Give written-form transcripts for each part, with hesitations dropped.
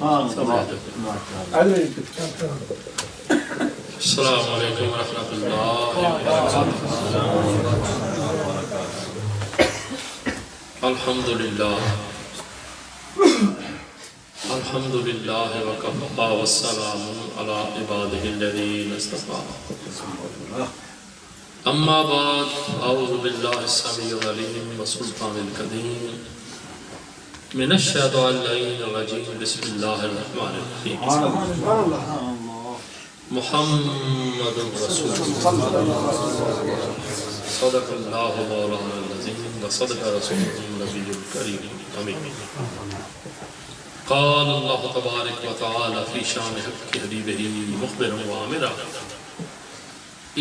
السلام علیکم ورحمۃ اللہ وبرکاتہ۔ الحمد للہ وکفى والسلام علی عبادہ الذین اصطفى، اما بعد، اعوذ باللہ السمیع العلیم والسلطان القدیم من الشیطان اللعین الرجیم، بسم اللہ الرحمن الرحیم۔ محمد رسول اللہ، صدق اللہ مولانا العظیم وصدق رسولہ النبی الکریم، آمین۔ قال اللہ تبارک و تعالی فی شان حق حبیبہ مخبرا وآمرا،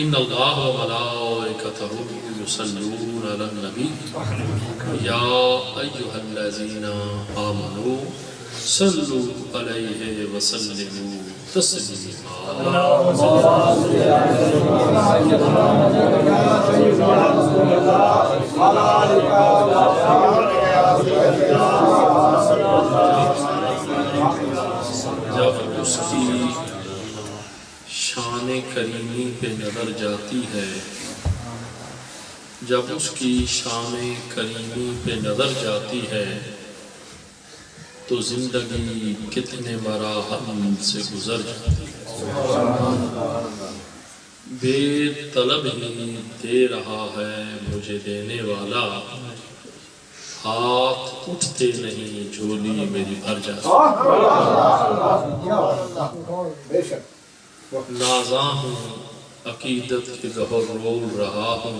ان اللہ و ملائکتہ یصلون علی النبی یا ایہا الذین آمنوا صلوا علیہ وسلموا تسلیما۔ جب اس کی شان کریمی پہ نظر جاتی ہے، جب اس کی شان کریمی پہ نظر جاتی ہے تو زندگی کتنے مراحل سے گزر جاتی ہے۔ بے طلب ہی دے رہا ہے مجھے دینے والا، ہاتھ اٹھتے نہیں جھولی میری بھر جاتی۔ نازاں ہوں عقیدت کے گہر رول رہا ہوں،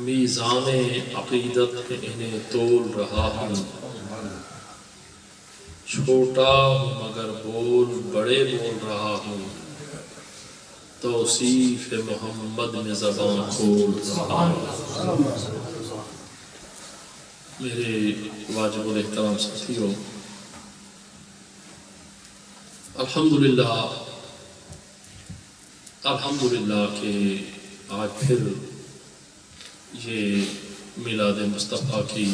میزان عقیدت پہ انہیں تول رہا ہوں، چھوٹا ہوں مگر بول بڑے بول رہا ہوں، توصیف محمد میں زبان کھول رہا ہوں۔ میرے واجب الاحترام ساتھیوں، الحمدللہ کہ آج پھر یہ میلاد مصطفیٰ کی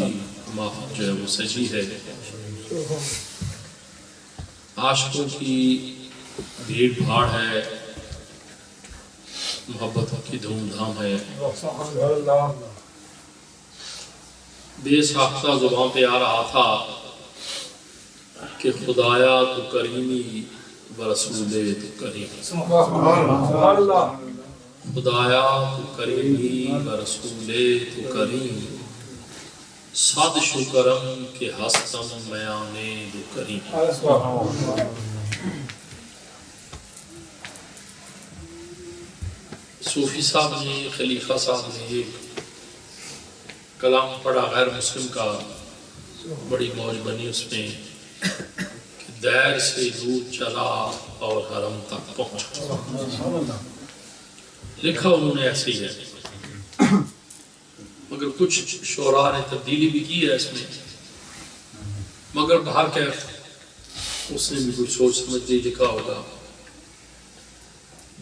محفل جو ہے وہ سجی ہے۔ عاشقوں کی بھیڑ بھاڑ ہے، محبتوں کی دھوم دھام ہے۔ بے ساختہ زبان پہ آ رہا تھا کہ خدایا تو کریمی و رسولے تو کریم، خدایا تو کریمی و رسولے تو کریم، صد شکرم کہ ہستم میانے دو کریم۔ صوفی صاحب نے، خلیفہ صاحب نے ایک کلام پڑھا غیر مسلم کا، بڑی موج بنی اس میں کہ دیر سے دور چلا اور حرم تک پہنچا۔ لکھا انہوں نے ایسے ہی ہے، مگر کچھ شعراء نے تبدیلی بھی کی ہے اس میں، مگر بہر کیف اس نے بھی کچھ سوچ سمجھ لی لکھا ہوگا۔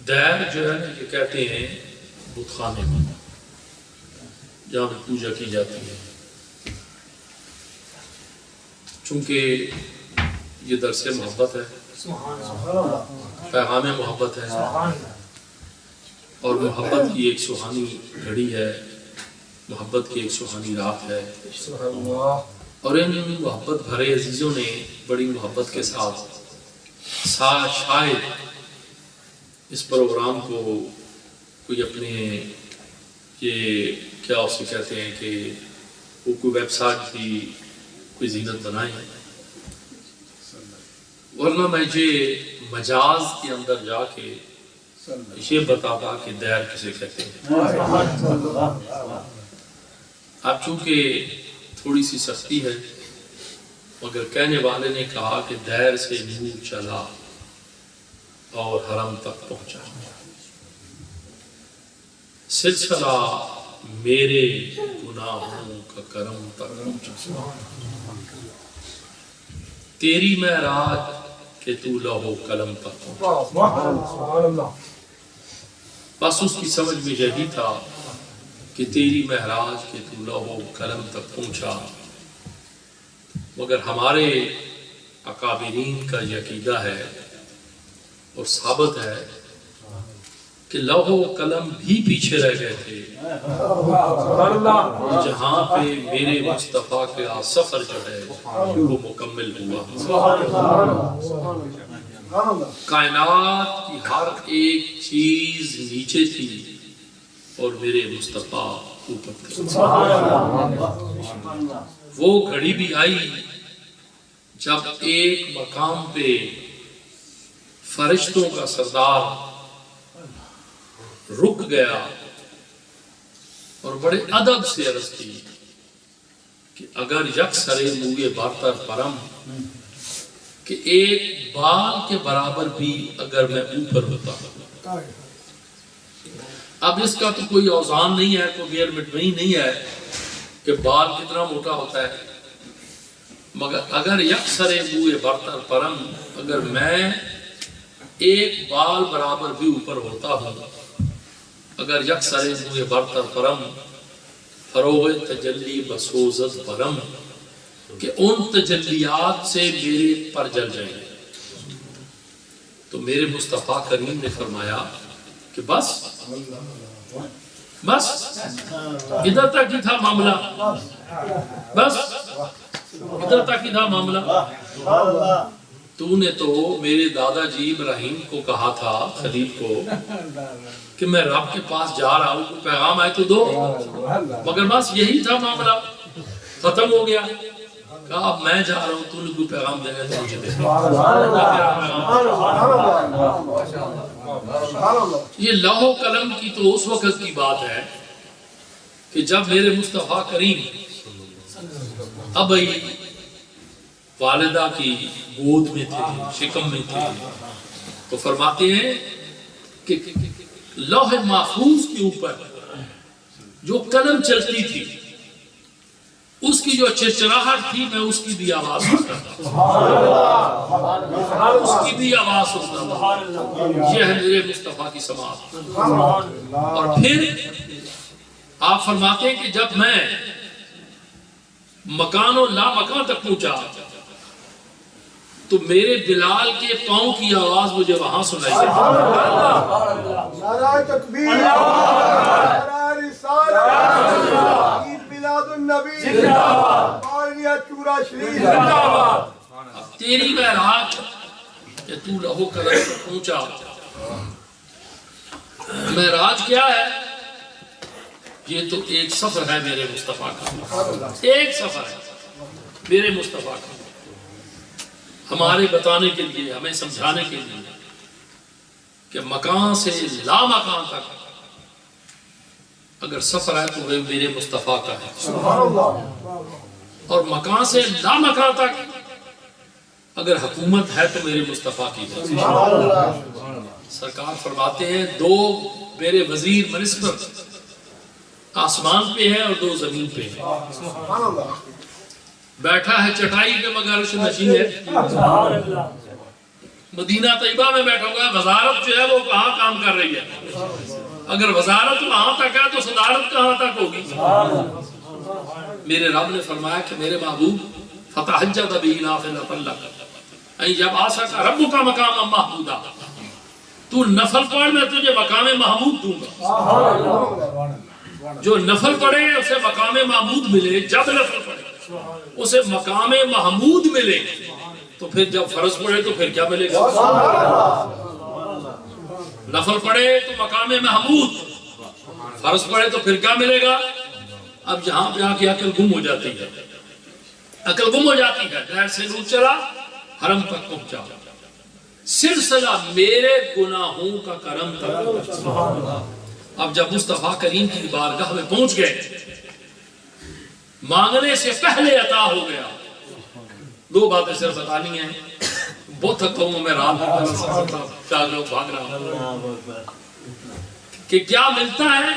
دیر جو ہے یہ کہتے ہیں بت خانے میں جہاں پہ پوجا کی جاتی ہے، چونکہ یہ درس محبت ہے، پیغام محبت ہے، اور محبت کی ایک سہانی گھڑی ہے، محبت کی ایک سہانی رات ہے، اور ان محبت بھرے عزیزوں نے بڑی محبت کے ساتھ شاید اس پروگرام کو کوئی اپنے یہ کیا اسے کہتے ہیں کہ وہ کوئی ویب سائٹ کی کوئی زینت بنائے، ورنہ میں یہ مجاز کے اندر جا کے یہ بتاتا کہ دیر کسے کہتے ہیں۔ اب چونکہ تھوڑی سی سختی ہے، مگر کہنے والے نے کہا کہ دیر سے نور چلا اور حرم تک پہنچا، سلسلہ میرے گناہوں کا کرم تک پہنچا، تیری معراج کہ تو لوح و قلم تک پہنچا۔ بس اس کی سمجھ میں یہی تھا کہ تیری معراج کہ تو لوح و قلم تک پہنچا، مگر ہمارے اکابرین کا یہ عقیدہ ہے اور ثابت ہے کہ لوح و قلم بھی پیچھے رہ گئے تھے جہاں پہ میرے مصطفیٰ کا سفر جو ہے وہ مکمل ہوا. کائنات کی ہر ایک چیز نیچے تھی اور میرے مصطفیٰ اوپر تھے. وہ گھڑی بھی آئی جب ایک مقام پہ فرشتوں کا سردار رک گیا اور بڑے ادب سے عرض کی کہ اگر یک سرے موئے برتر پرم کہ ایک بال کے برابر بھی اگر میں اوپر ہوتا. اب اس کا تو کوئی اوزان نہیں ہے, کوئی میئرمنٹ نہیں ہے کہ بال کتنا موٹا ہوتا ہے, مگر اگر یک سرے موئے برتر پرم اگر میں ایک بال برابر بھی اوپر ہوتا ہوں, اگر یک سرے موئے برتر پرم فروغ تجلی بسوزت پرم کہ ان تجلیات سے میرے پر جل جائیں. تو میرے مصطفیٰ کریم نے فرمایا کہ بس ادھر تک ہی تھا معاملہ, بس ادھر تک ہی تھا معاملہ. تو نے تو میرے دادا جی ابراہیم کو کہا تھا, خلیل کو, کہ میں رب کے پاس جا رہا ہوں, کوئی پیغام آئے تو دو, مگر بس یہی تھا معاملہ, ختم ہو گیا. کہا اب میں جا رہا ہوں, تو نے کوئی پیغام دے گا تو مجھے دے. یہ لوح و قلم کی تو اس وقت کی بات ہے کہ جب میرے مصطفیٰ کریم اب والدہ کی گود میں تھے, شکم میں تھے, تو فرماتے ہیں کہ لوح محفوظ کے اوپر جو قلم چلتی تھی اس کی جو چرچراہٹ تھی میں اس کی بھی آواز سنتا تھا, اس کی بھی آواز سنتا تھا. یہ ہے میرے مصطفیٰ کی سماعت. اور پھر آپ فرماتے ہیں کہ جب میں مکان و لا مکان تک پہنچا تو میرے بلال کے پاؤں کی آواز مجھے وہاں سنائی دی. نعرہ تکبیر, نعرہ رسالت, عید میلاد النبی زندہ باد, بالیہ چورا شریف زندہ باد. اب تیری معراج کہ تو لوح و قلم تک پہنچا. معراج کیا ہے؟ یہ تو ایک سفر ہے میرے مصطفیٰ کا, ایک سفر ہے میرے مصطفیٰ کا, ہمارے بتانے کے لیے, ہمیں سمجھانے کے لیے کہ مکان سے لا مکان تک اگر سفر ہے تو وہ میرے مصطفیٰ کا ہے, اور مکان سے لا مکان تک اگر حکومت ہے تو میرے مصطفیٰ کی ہے. سرکار فرماتے ہیں دو میرے وزیر منسپت آسمان پہ ہے اور دو زمین پہ ہے. بیٹھا ہے چٹائی کے مگر عرش نشین ہے. مدینہ طیبہ میں بیٹھا ہوا ہے, وزارت جو ہے وہ کہاں کام کر رہی ہے؟ اگر وزارت وہاں تک ہے تو صدارت کہاں تک ہوگی؟ میرے رب نے فرمایا کہ میرے محبوب فتحجت بہ نافلۃ لک اے جب آسک رب کا مقام محمودا, تو نفل پڑھ میں تجھے مقام محمود دوں گا. جو نفل پڑھے اسے مقام محمود ملے, جب نفل پڑھے اسے مقام محمود ملے, تو پھر جب فرض پڑھے تو پھر کیا ملے گا؟ نفل پڑھے تو مقام محمود, فرض پڑھے تو پھر کیا ملے گا؟ اب یہاں پہ آ کے عقل گم ہو جاتی ہے, عقل گم ہو جاتی ہے. دیر سے نور چلا, حرم تک پہنچا, سلسلہ میرے گناہوں کا کرم تک. اب جب مصطفیٰ کریم کی بارگاہ میں پہنچ گئے, مانگنے سے پہلے عطا ہو گیا. دو باتیں صرف بتانی ہیں, بہت تھکا ہوں میں, رات میں بھاگ رہا ہوں کہ کیا ملتا ہے,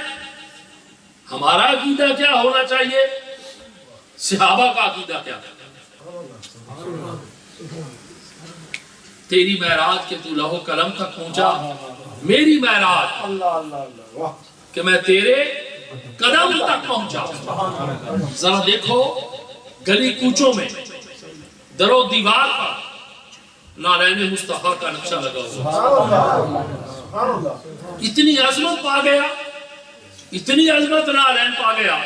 ہمارا عقیدہ کیا ہونا چاہیے, صحابہ کا عقیدہ کیا. تیری معراج کے تو لوح و قلم تک پہنچا, میری معراج کہ میں تیرے قدم تک پہنچا. ذرا دیکھو گلی کوچوں میں در و دیوار پر نالین مصطفیٰ کا نقشہ لگا ہوا، اتنی عظمت پا گیا، اتنی عظمت نالین پا گیا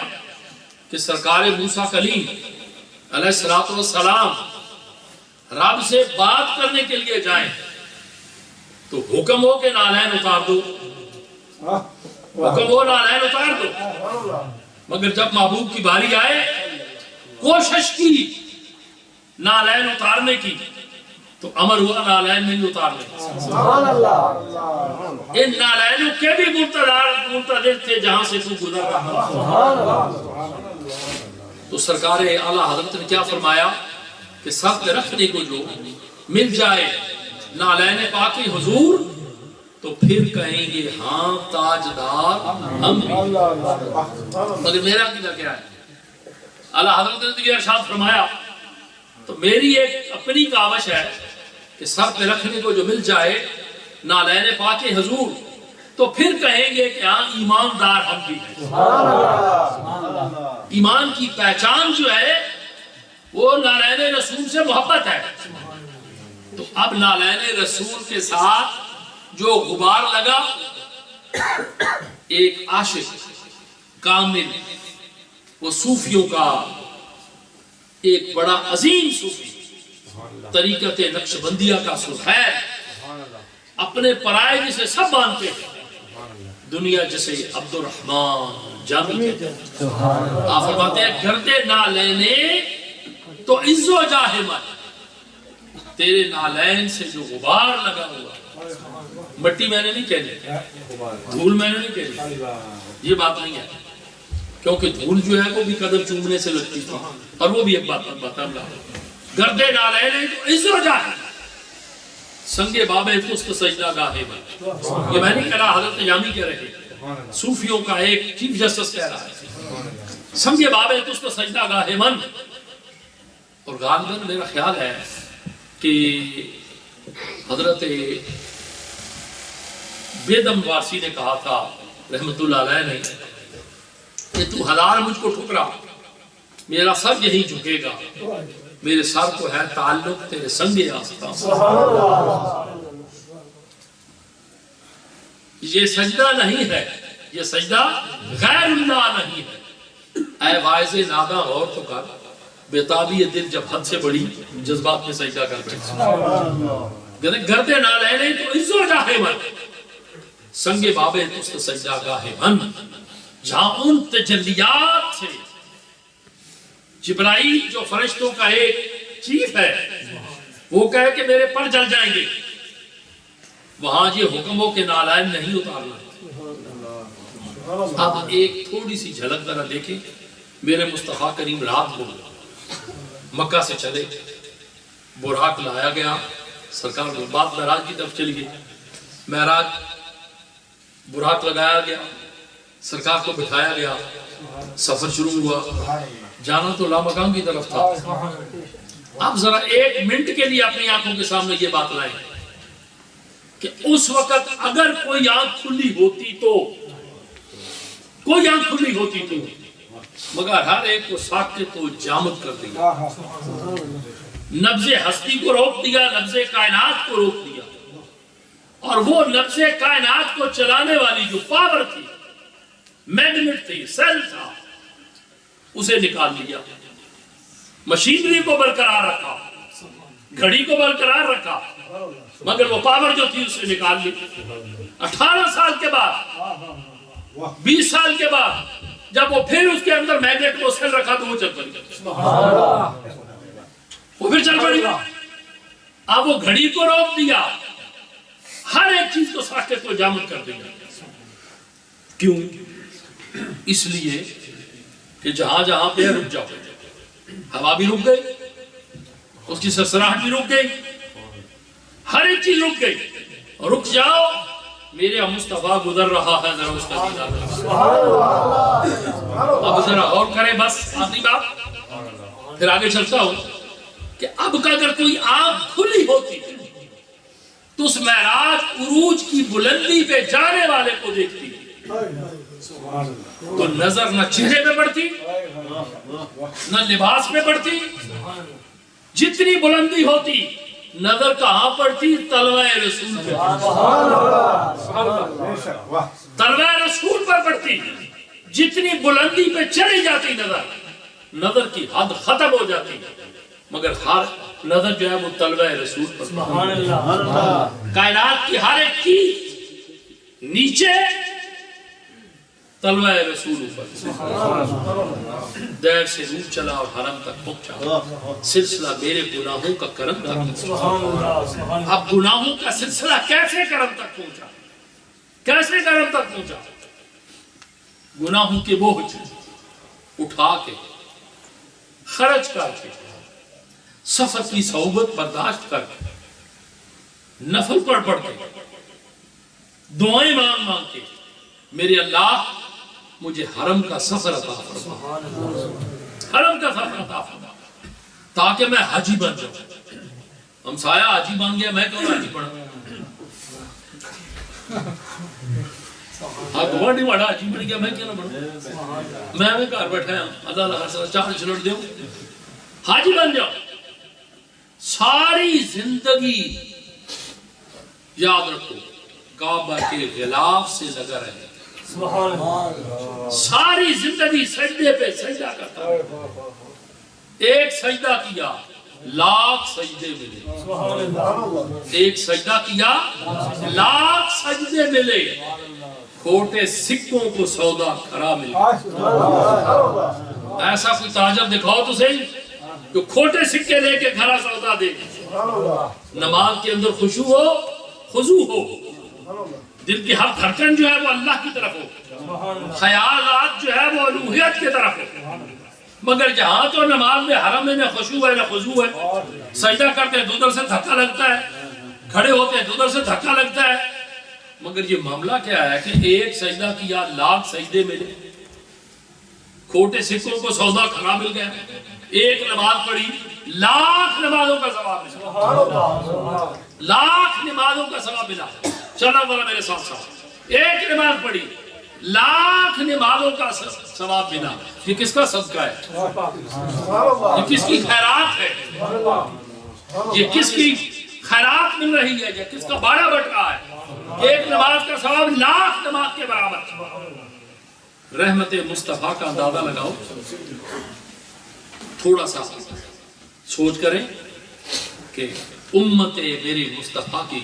کہ سرکار موسیٰ کلیم علیہ السلام رب سے بات کرنے کے لیے جائیں تو حکم ہو کہ نالین اتار دو، حکم ہو نالین اتار دو، مگر جب محبوب کی باری آئے کوشش کی نالین اتارنے کی تو امر ہوا نالین نہیں اتارنے، ان نالینوں کے بھی منتظر تھے جہاں سے تو گزر رہا۔ تو سرکار اعلیٰ حضرت نے کیا فرمایا کہ سر پہ رکھنے کو جو مل جائے نالین پاک حضور تو پھر کہیں گے ہاں تاجدار ہم بھی۔ مگر میرا عقیدہ کیا ہے؟ اعلیٰ حضرت نے یہ ارشاد فرمایا تو میری ایک اپنی کاوش ہے کہ سر پہ رکھنے کو جو مل جائے نالین پاک حضور تو پھر کہیں گے کہ ہاں ایماندار ہم بھی ہیں۔ ایمان کی پہچان جو ہے وہ نالین رسول سے محبت ہے، تو اب نالین رسول کے ساتھ جو غبار لگا، ایک عاشق کامل، وہ صوفیوں کا ایک بڑا عظیم صوفی، طریقت نقش بندیہ کا سلطان، اپنے پرائے جسے سب مانتے ہیں، دنیا جسے عبد الرحمن جامی کہتے ہیں، آپ فرماتے ہیں گردے نالینے تو عز و جاہ من، تیرے نالین سے جو غبار لگا ہوا، مٹی میں نے نہیں کہنی، دھول میں نے نہیں کہنی، یہ بات نہیں ہے، کیونکہ دھول جو ہے وہ بھی قدم چومنے سے لگتی تھی، اور وہ بھی ایک بات بتا رہا گردے نالینے تو عز و جاہ من، سنگے بابے پست سجدہ گاہے من، یہ میں نہیں کہہ رہا، حضرت جامی کہہ رہے، صوفیوں کا ایک چیف جسٹس کہہ رہا ہے، سنگے بابے پست سجدہ گاہے من۔ اور غالباً میرا خیال ہے کہ حضرت بیدم وارسی نے کہا تھا رحمت اللہ علیہ نے کہ تو ہزار مجھ کو ٹھکرا میرا سر یہی جھکے گا، میرے سر کو ہے تعلق تیرے سنگ آستاں۔ یہ سجدہ نہیں ہے، یہ سجدہ غیر اللہ نہیں ہے، اے واعظ ناداں غور تو کر، بےتابی دل جب حد سے بڑی جذبات میں سجدہ کر بیٹھے، گردے نالین تو عز و جاہ من، سنگ بابے تست سجدہ گاہ من، جہاں ان تجلیات سے جبرائیل جو فرشتوں کا ایک چیف ہے وہ کہے کہ میرے پر جل جائیں گے، وہاں یہ حکم ہو کہ نالین نہیں اتارنا۔ اب ایک تھوڑی سی جھلک ذرا دیکھیں، میرے مصطفیٰ کریم رات کو مکہ سے چلے، براق لایا گیا، سرکار بات معراج کی طرف چلی گئی، معراج براق لگایا گیا، سرکار کو بٹھایا گیا، سفر شروع ہوا، جانا تو لامکان کی طرف تھا۔ اب ذرا ایک منٹ کے لیے اپنی آنکھوں کے سامنے یہ بات لائیں کہ اس وقت اگر کوئی آنکھ کھلی ہوتی تو، کوئی آنکھ کھلی ہوتی تو، مگر ہر ایک کو ساکت و جامد کر دیا، نبض ہستی کو روک دیا، نبض کائنات کو روک دیا، اور وہ نبض کائنات کو چلانے والی جو پاور تھی، میگنیٹ تھی، سیل تھا، اسے نکال لیا، مشینری کو برقرار رکھا، گھڑی کو برقرار رکھا، مگر وہ پاور جو تھی اسے نکال لی۔ 18 سال کے بعد، 20 سال کے بعد جب وہ پھر اس کے اندر میگنیٹ کو سیل رکھا تو وہ چل پڑی، وہ پھر چل پڑی۔ اب وہ گھڑی کو روک دیا، ہر ایک چیز کو ساکت و جامد کر دیا۔ کیوں؟ اس لیے کہ جہاں جہاں پہ رک جاؤ، ہوا بھی رک گئی، اس کی سرسراہٹ بھی رک گئی، ہر ایک چیز رک گئی، رک جاؤ، میرے مصطفیٰ گزر رہا ہے، ذرا اس کا دیدار کرو۔ اب ذرا اور کریں، بس آخری بات، پھر آگے چلتا ہوں کہ اب کا اگر کوئی آنکھ کھلی ہوتی تو اس معراج عروج کی بلندی پہ جانے والے کو دیکھتی تو نظر نہ چہرے پہ پڑتی، نہ لباس پہ پڑتی، جتنی بلندی ہوتی نظر کہاں پڑتی؟ تلوہ رسول پہ، تلوہ رسول پر پڑتی. جتنی بلندی پہ چلی جاتی نظر کی حد ختم ہو جاتی، مگر ہر نظر جو ہے وہ تلوہ رسول پر. کائنات کی ہر ایک چیز نیچے، تلوہ رسول اوپر. دیر سے روح چلا اور حرم تک پہنچا، سلسلہ میرے گناہوں کا کرم تک پہنچا. اب گناہوں کا سلسلہ کیسے کرم تک پہنچا؟ کیسے کرم تک پہنچا؟ گناہوں کے بوجھ اٹھا کے، خرچ کر کے، سفر کی صحبت برداشت کر کے، نفل پڑھ کے، دعائیں مانگ کے، میرے اللہ مجھے حرم کا سفر عطا فرما، حرم کا سفر عطا فرما تاکہ میں حاجی بن جاؤں. ہمسایہ حاجی بن گیا، میں کون حاجی بنا؟ گوانڈی والا حاجی بن گیا، میں کیا نہ بنا؟ میں گھر بیٹھا ہوں، اللہ ہر سال چار چلٹ دوں، حاجی بن جاؤ. ساری زندگی یاد رکھو کعبہ کے غلاف سے لگا رہے، ساری زندگی سجدے پہ سجدہ کرتا. ایک سجدہ کیا لاکھ سجدے ملے، ایک سجدہ کیا لاکھ سجدے ملے. کھوٹے سکوں کو سودا کھرا ملے. ایسا کوئی تاجر دکھاؤ تو صحیح جو کھوٹے سکے لے کے کھرا سودا دے. نماز کے اندر خشوع ہو، خضوع ہو، دل کی ہر دھڑکن جو ہے وہ اللہ کی طرف ہو، خیالات جو ہے وہ الوہیت کی طرف ہو. مگر جہاں تو نماز میں حرم میں نہ خشوع ہے نہ خضوع ہے، سجدہ کرتے ہیں تو ادھر سے دھکا لگتا ہے، کھڑے ہوتے ہیں تو ادھر سے دھکا لگتا ہے. مگر یہ معاملہ کیا ہے کہ ایک سجدہ کیا لاکھ سجدے ملے، کھوٹے سکوں کو سودا کھرا مل گیا. ایک نماز پڑھی لاکھ نمازوں کا ثواب ملا، لاکھ نمازوں کا ثواب ملا. چلو ذرا میرے ساتھ ساتھ، ایک نماز پڑھی لاکھ نمازوں کا ثواب ملا. یہ کس کا صدقہ ہے؟ یہ کس کی خیرات ہے؟ یہ کس کی خیرات مل رہی ہے؟ یہ کس کا باڑا بٹ رہا ہے؟ ایک نماز کا ثواب لاکھ نماز کے برابر. رحمت مصطفیٰ کا اندازہ لگاؤ، تھوڑا سا سوچ کریں کہ امت میرے مصطفیٰ کی،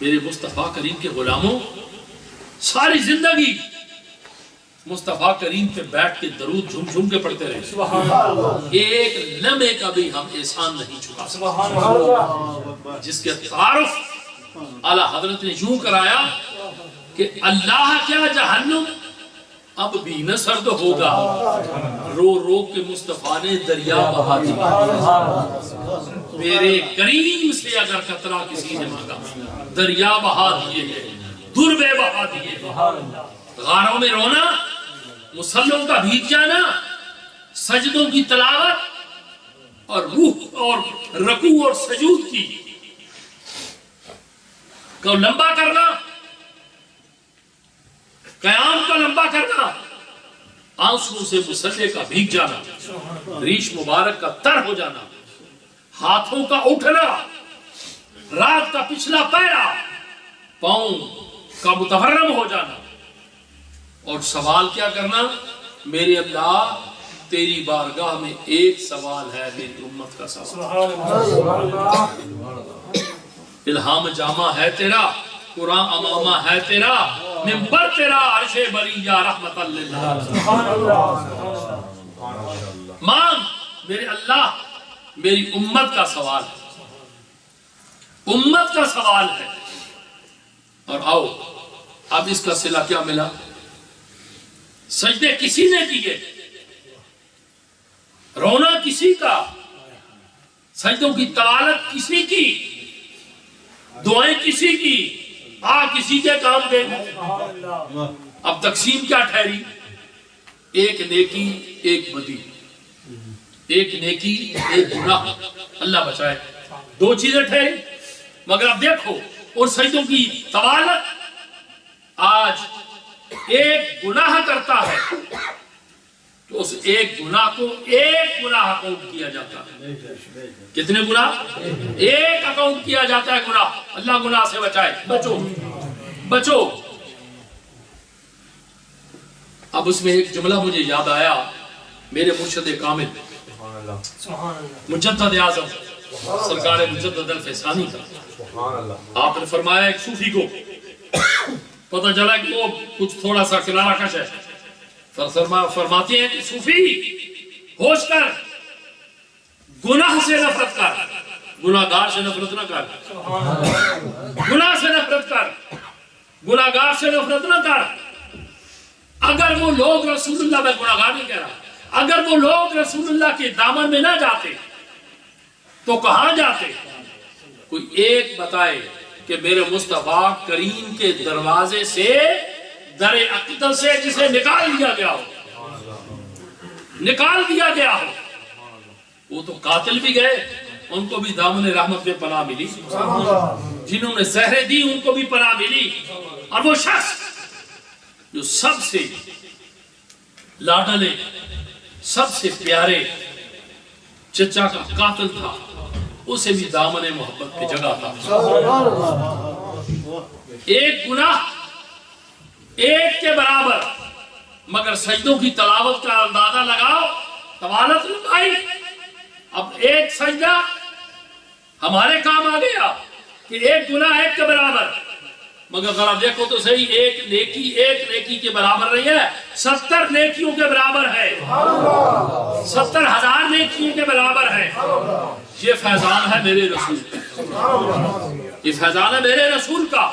میرے مصطفیٰ کریم کے غلاموں ساری زندگی مصطفیٰ کریم پہ بیٹھ کے درود جھم جھم کے پڑھتے رہے، ایک لمحے کا بھی ہم احسان نہیں چکا سکتے. جس کے تعارف اعلیٰ حضرت نے یوں کرایا کہ اللہ کیا جہنم اب بھی نہ سرد ہوگا، رو رو کے مصطفیٰ نے دریا بہا دیا. میرے کریم سے اگر قطرہ کسی نے مانگا، دریا بہا دیے ہیں، دربے بہا دیے ہیں. غاروں میں رونا، مصلوں کا بھیگ جانا، سجدوں کی تلاوت اور روح اور رکوع اور سجود کی کو لمبا کرنا، قیام کا لمبا کرنا، آنسوں سے مصلے کا بھیگ جانا، ریش مبارک کا تر ہو جانا، ہاتھوں کا اٹھنا، رات کا پچھلا پیرا پاؤں کا متحرم ہو جانا، اور سوال کیا کرنا؟ میرے اللہ تیری بارگاہ میں ایک سوال ہے، میری امت کا سوال. الہام جامع ہے تیرا، قرآن امامہ ہے تیرا، منبر تیرا، عرش بری یا رحمت اللہ. مانگ میرے اللہ، میری امت کا سوال ہے، امت کا سوال ہے. اور آؤ اب اس کا صلہ کیا ملا؟ سجدے کسی نے کیے، رونا کسی کا، سجدوں کی طوالت کسی کی، دعائیں کسی کی، کسی کے کام دے. اب تقسیم کیا ٹھہری؟ ایک نیکی ایک بدی، ایک نیکی ایک گناہ، اللہ بچائے. دو چیزیں ٹھہری. مگر اب دیکھو اور سجدوں کی طوالت، آج ایک گناہ کرتا ہے تو اس ایک گناہ کو ایک گناہ اکاؤنٹ کیا جاتا ہے. کتنے گناہ؟ ایک اکاؤنٹ کیا جاتا ہے گناہ. اللہ گناہ سے بچائے. بچو بچو. اب اس میں ایک جملہ مجھے یاد آیا میرے مرشد کامل مجدد اعظم سرکار مجدد الفسانی کا. آپ نے فرمایا ایک صوفی کو پتہ چلا کہ وہ کچھ تھوڑا سا کنارہ کش ہے. فرماتے ہیں کہ صوفی ہوش کر, گناہ سے نفرت کر, گناہگار سے نفرت نہ کر. گناہ سے نفرت کر, گناہگار سے نفرت نہ کر. اگر وہ لوگ رسول اللہ, میں گناہگار نہیں کہہ رہا, اگر وہ لوگ رسول اللہ کے دامن میں نہ جاتے تو کہاں جاتے؟ کوئی ایک بتائے کہ میرے مصطفیٰ کریم کے دروازے سے, در اقدس سے جسے نکال دیا گیا ہو, نکال دیا گیا ہو. وہ تو قاتل بھی گئے, ان کو بھی دامن رحمت میں پناہ ملی. جنہوں نے زہریں دی ان کو بھی پناہ ملی. اور وہ شخص جو سب سے لاڈلے, سب سے پیارے چچا کا قاتل تھا, اسے بھی دامن محبت کی جگہ تھا. ایک گناہ ایک کے برابر, مگر سجدوں کی تلاوت کا اندازہ لگاؤ, طوالت لگائی. اب ایک سجدہ ہمارے کام آ گیا کہ ایک گناہ ایک کے برابر, مگر ذرا دیکھو تو صحیح, ایک نیکی کے برابر نہیں ہے, 70 نیکیوں کے برابر ہے, 70,000 نیکیوں کے برابر ہے. یہ فیضان ہے میرے رسول کا, یہ فیضان ہے میرے رسول کا.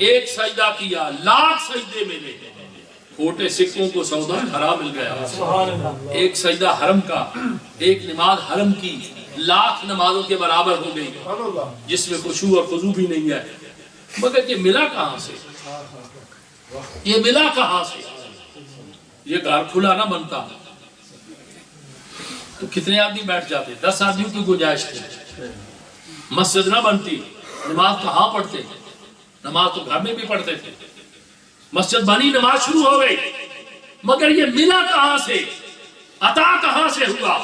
ایک سجدہ کیا, لاکھ سجدے ملے. کھوٹے سکوں کو سودا ہرا مل گیا. ایک سجدہ حرم کا, ایک نماز حرم کی, لاکھ نمازوں کے برابر ہو گئی, جس میں خشوع اور خضوع بھی نہیں ہے. مگر یہ ملا کہاں سے؟ یہ ملا کہاں سے؟ یہ گھر کھلا نہ بنتا تو کتنے آدمی بیٹھ جاتے؟ 10 آدمیوں کی گنجائش تھی. مسجد نہ بنتی, نماز کہاں پڑھتے؟ نماز تو گھر میں بھی پڑھتے تھے. مسجد بنی, نماز شروع ہو گئی, مگر یہ ملا کہاں سے, عطا کہاں سے ہوا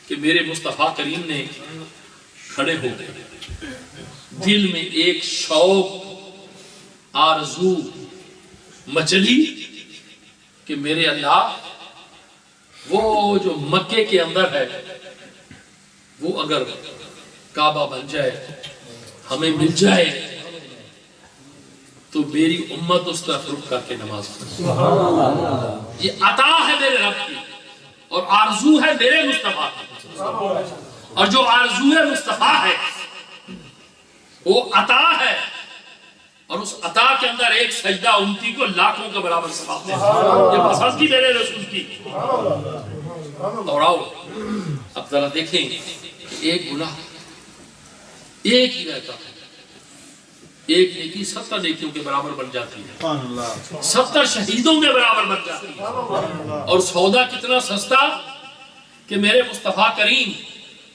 کہ میرے مصطفیٰ کریم نے کھڑے ہو گئے. دل میں ایک شوق, آرزو مچلی کہ میرے اللہ, وہ جو مکے کے اندر ہے وہ اگر کعبہ بن جائے, ہمیں مل جائے, تو میری امت اس طرف رک کر کے نماز پڑھے. یہ عطا ہے میرے رب کی, اور آرزو ہے میرے مصطفیٰ کی. اور جو آرزو ہے مصطفیٰ ہے وہ عطا ہے, اور اس عطا کے اندر ایک سجدہ امتی کو لاکھوں کے برابر ثواب ہے. یہ پسند کی میرے رسول کی. اور آؤ اب ذرا دیکھیں کہ ایک گناہ ایک ہی رہتا ہے, ایک نیکی 70 نیکیوں کے برابر بن جاتی ہے, 70 شہیدوں کے برابر بن جاتی ہے. اور سودا کتنا سستا کہ میرے مصطفیٰ کریم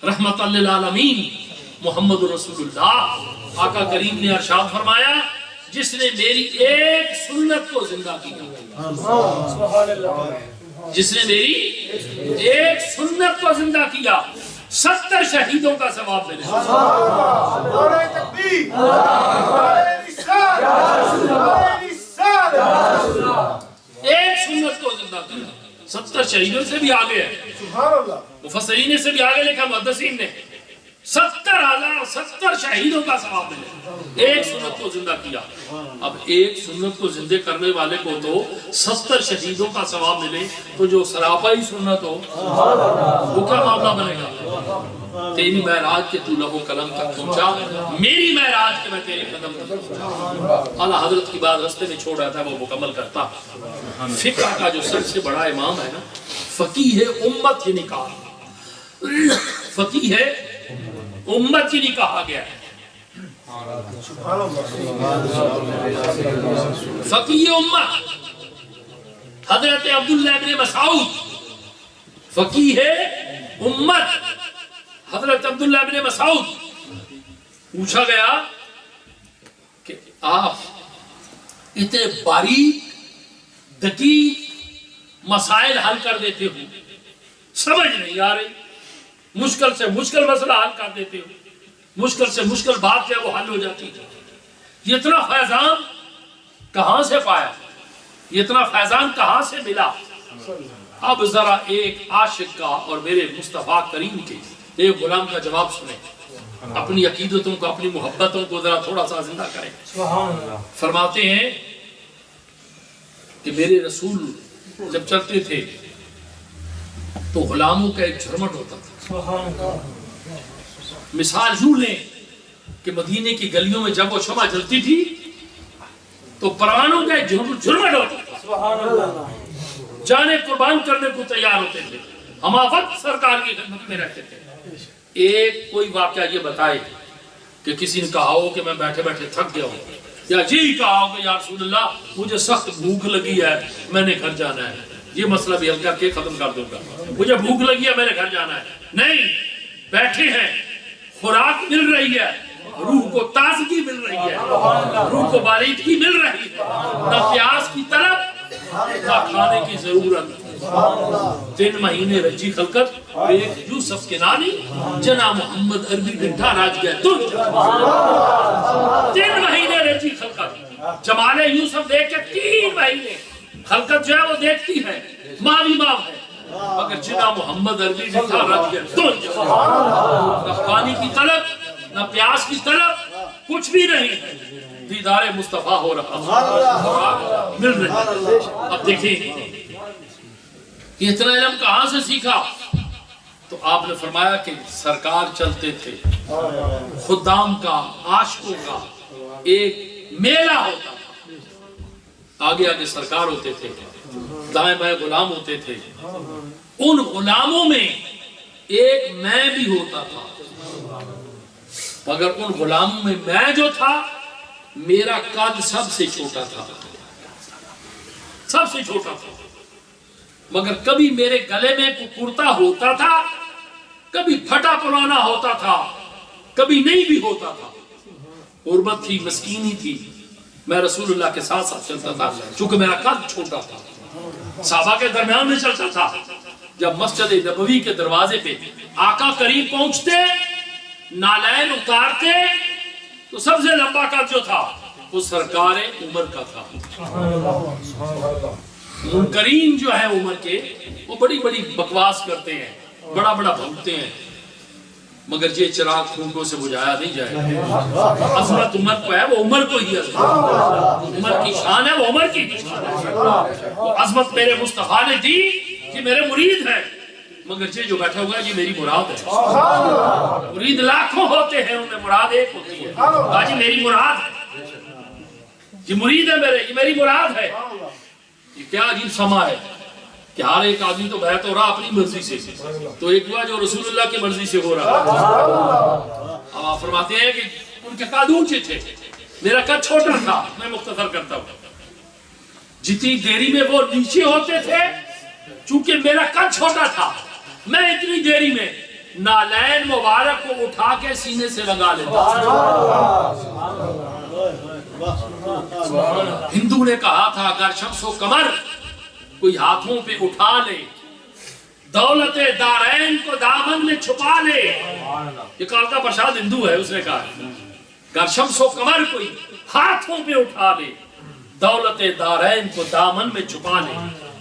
رحمت للعالمین محمد رسول اللہ آقا کریم نے ارشاد فرمایا, جس نے میری ایک سنت کو زندہ کیا, جس نے میری ایک سنت کو زندہ کیا, 70 شہیدوں کا ثواب ملے. ایک سنت کو زندہ کیا, 70 شہیدوں سے بھی آگے ہے, مفسرین سے بھی آگے لکھا محدثین نے, 70 شہیدوں کا ثواب ملے, ایک سنت کو زندہ کیا. اب ایک سنت کو زندہ کرنے والے کو تو 70 شہیدوں کا ثواب ملے, تو جو سراپا ہی سنت ہو وہ کیا معاملہ بنے گا؟ تیری معراج کے تو لہو قلم تک پہنچا, میری معراج کے میں تیرے قدم تک پہنچا. اعلیٰ حضرت کی بات رستے میں چھوڑ رہا تھا, وہ مکمل کرتا. فقہ کا جو سب سے بڑا امام ہے نا, فقیہ امت ہی نہیں کہا, فقیہ ہے امت ہی نہیں کہا گیا ہے. فقیہ امت حضرت عبداللہ ابن مسعود, فقیہ امت حضرت عبداللہ ابن مسعود. پوچھا گیا کہ آپ اتنے باریک دقیق مسائل حل کر دیتے ہو، سمجھ نہیں آ رہی، مشکل سے مشکل مسئلہ حل کر دیتے ہو، مشکل سے مشکل بات ہے وہ حل ہو جاتی ہے. یہ اتنا فیضان کہاں سے پایا، یہ اتنا فیضان کہاں سے ملا؟ اب ذرا ایک عاشق کا اور میرے مصطفیٰ کریم کے ایک غلام کا جواب سنیں، اپنی عقیدتوں کو، اپنی محبتوں کو ذرا تھوڑا سا زندہ کریں. فرماتے ہیں کہ میرے رسول جب چلتے تھے تو غلاموں کا ایک جھرمٹ ہوتا تھا. مثال یوں لیں کہ مدینے کی گلیوں میں جب وہ شمع جلتی تھی تو پروانوں کا ایک جھرمٹ ہوتا تھا، جانے قربان کرنے کو تیار ہوتے تھے، ہم وقت سرکار کی خدمت میں رہتے تھے. ایک کوئی واقعہ یہ بتائے کہ کسی نے کہا ہو کہ میں بیٹھے بیٹھے تھک گیا ہوں، یا جی کہا ہو کہ یا رسول اللہ مجھے سخت بھوک لگی ہے میں نے گھر جانا ہے. یہ مسئلہ بھی ہلکا کے ختم کر دوں گا، مجھے بھوک لگی ہے میں نے گھر جانا ہے. نہیں، بیٹھے ہیں، خوراک مل رہی ہے، روح کو تازگی مل رہی ہے، روح کو باریکی مل رہی ہے، نہ پیاس کی طرف نہ کھانے کی ضرورت. 3 مہینے رجی خلقت ایک یوسف کے نانی جنا محمد عربی بنٹھا راج گئے تو 3 مہینے رجی خلقت جمال یوسف دیکھ کے 3 مہینے خلقت جو ہے وہ دیکھتی ہے، ماں بھی ماں ہے، مگر جنا محمد عربی بنٹھا راج گئے تو نہ پانی کی طلب نہ پیاس کی طلب، کچھ بھی نہیں ہے، دیدار مصطفیٰ ہو رہا مل رہی. اب دیکھیں کہ اتنا علم کہاں سے سیکھا؟ تو آپ نے فرمایا کہ سرکار چلتے تھے، خدام کا، عاشقوں کا ایک میلہ ہوتا تھا، آگے آگے سرکار ہوتے تھے، دائیں بائیں غلام ہوتے تھے، ان غلاموں میں ایک میں بھی ہوتا تھا، مگر ان غلاموں میں میں جو تھا میرا قد سب سے چھوٹا تھا، سب سے چھوٹا تھا، مگر کبھی میرے گلے میں کرتا ہوتا تھا، کبھی پھٹا پرانا ہوتا تھا، کبھی نہیں بھی ہوتا تھا. غربت تھی، مسکینی تھی، میں رسول اللہ کے ساتھ ساتھ چلتا تھا چونکہ میرا قد چھوٹا تھا، صحابہ کے درمیان میں چلتا تھا. جب مسجد نبوی کے دروازے پہ آقا کریم پہنچتے، نالین اتارتے تو سب سے لمبا قد جو تھا وہ سرکار عمر کا تھا. منکرین جو ہے عمر کے وہ بڑی بڑی بکواس کرتے ہیں، بڑا بڑا بھونکتے ہیں، مگر یہ چراغ پھونکوں سے بجھایا نہیں جائے. عظمت عمر کو ہے، وہ عمر کو ہی عظمت، عمر کی شان ہے وہ عمر کی شان ہے. وہ عظمت میرے مصطفیٰ نے دی کہ میرے مرید ہے، مگر یہ جو بیٹھا ہوا ہے یہ میری مراد ہے. مرید لاکھوں ہوتے ہیں، ان میں مراد ایک ہوتی ہے. آج میری مراد ہے، یہ مرید ہے میرے، یہ میری مراد ہے. یہ کیا عجیب سما ہے کہ ہر ایک آدمی تو بیعت ہو رہا اپنی مرضی سے، تو ایک ہوا جو رسول اللہ کی مرضی سے ہو رہا. اب آپ فرماتے ہیں کہ ان کے قد اونچے تھے، میرا قد چھوٹا تھا. میں مختصر کرتا ہوں، جتنی دیری میں وہ نیچے ہوتے تھے چونکہ میرا قد چھوٹا تھا، میں اتنی دیری میں نالین مبارک کو اٹھا کے سینے سے لگا لیتا. ہندو نے کہا تھا اگر شمس و قمر کوئی ہاتھوں پہ اٹھا لے، دولت دارین کو دامن میں چھپا لے. یہ کالکا پرساد ہندو ہے، اس نے کہا اگر شمس و قمر کوئی ہاتھوں پہ اٹھا لے، دولت دارین کو دامن میں چھپا لے،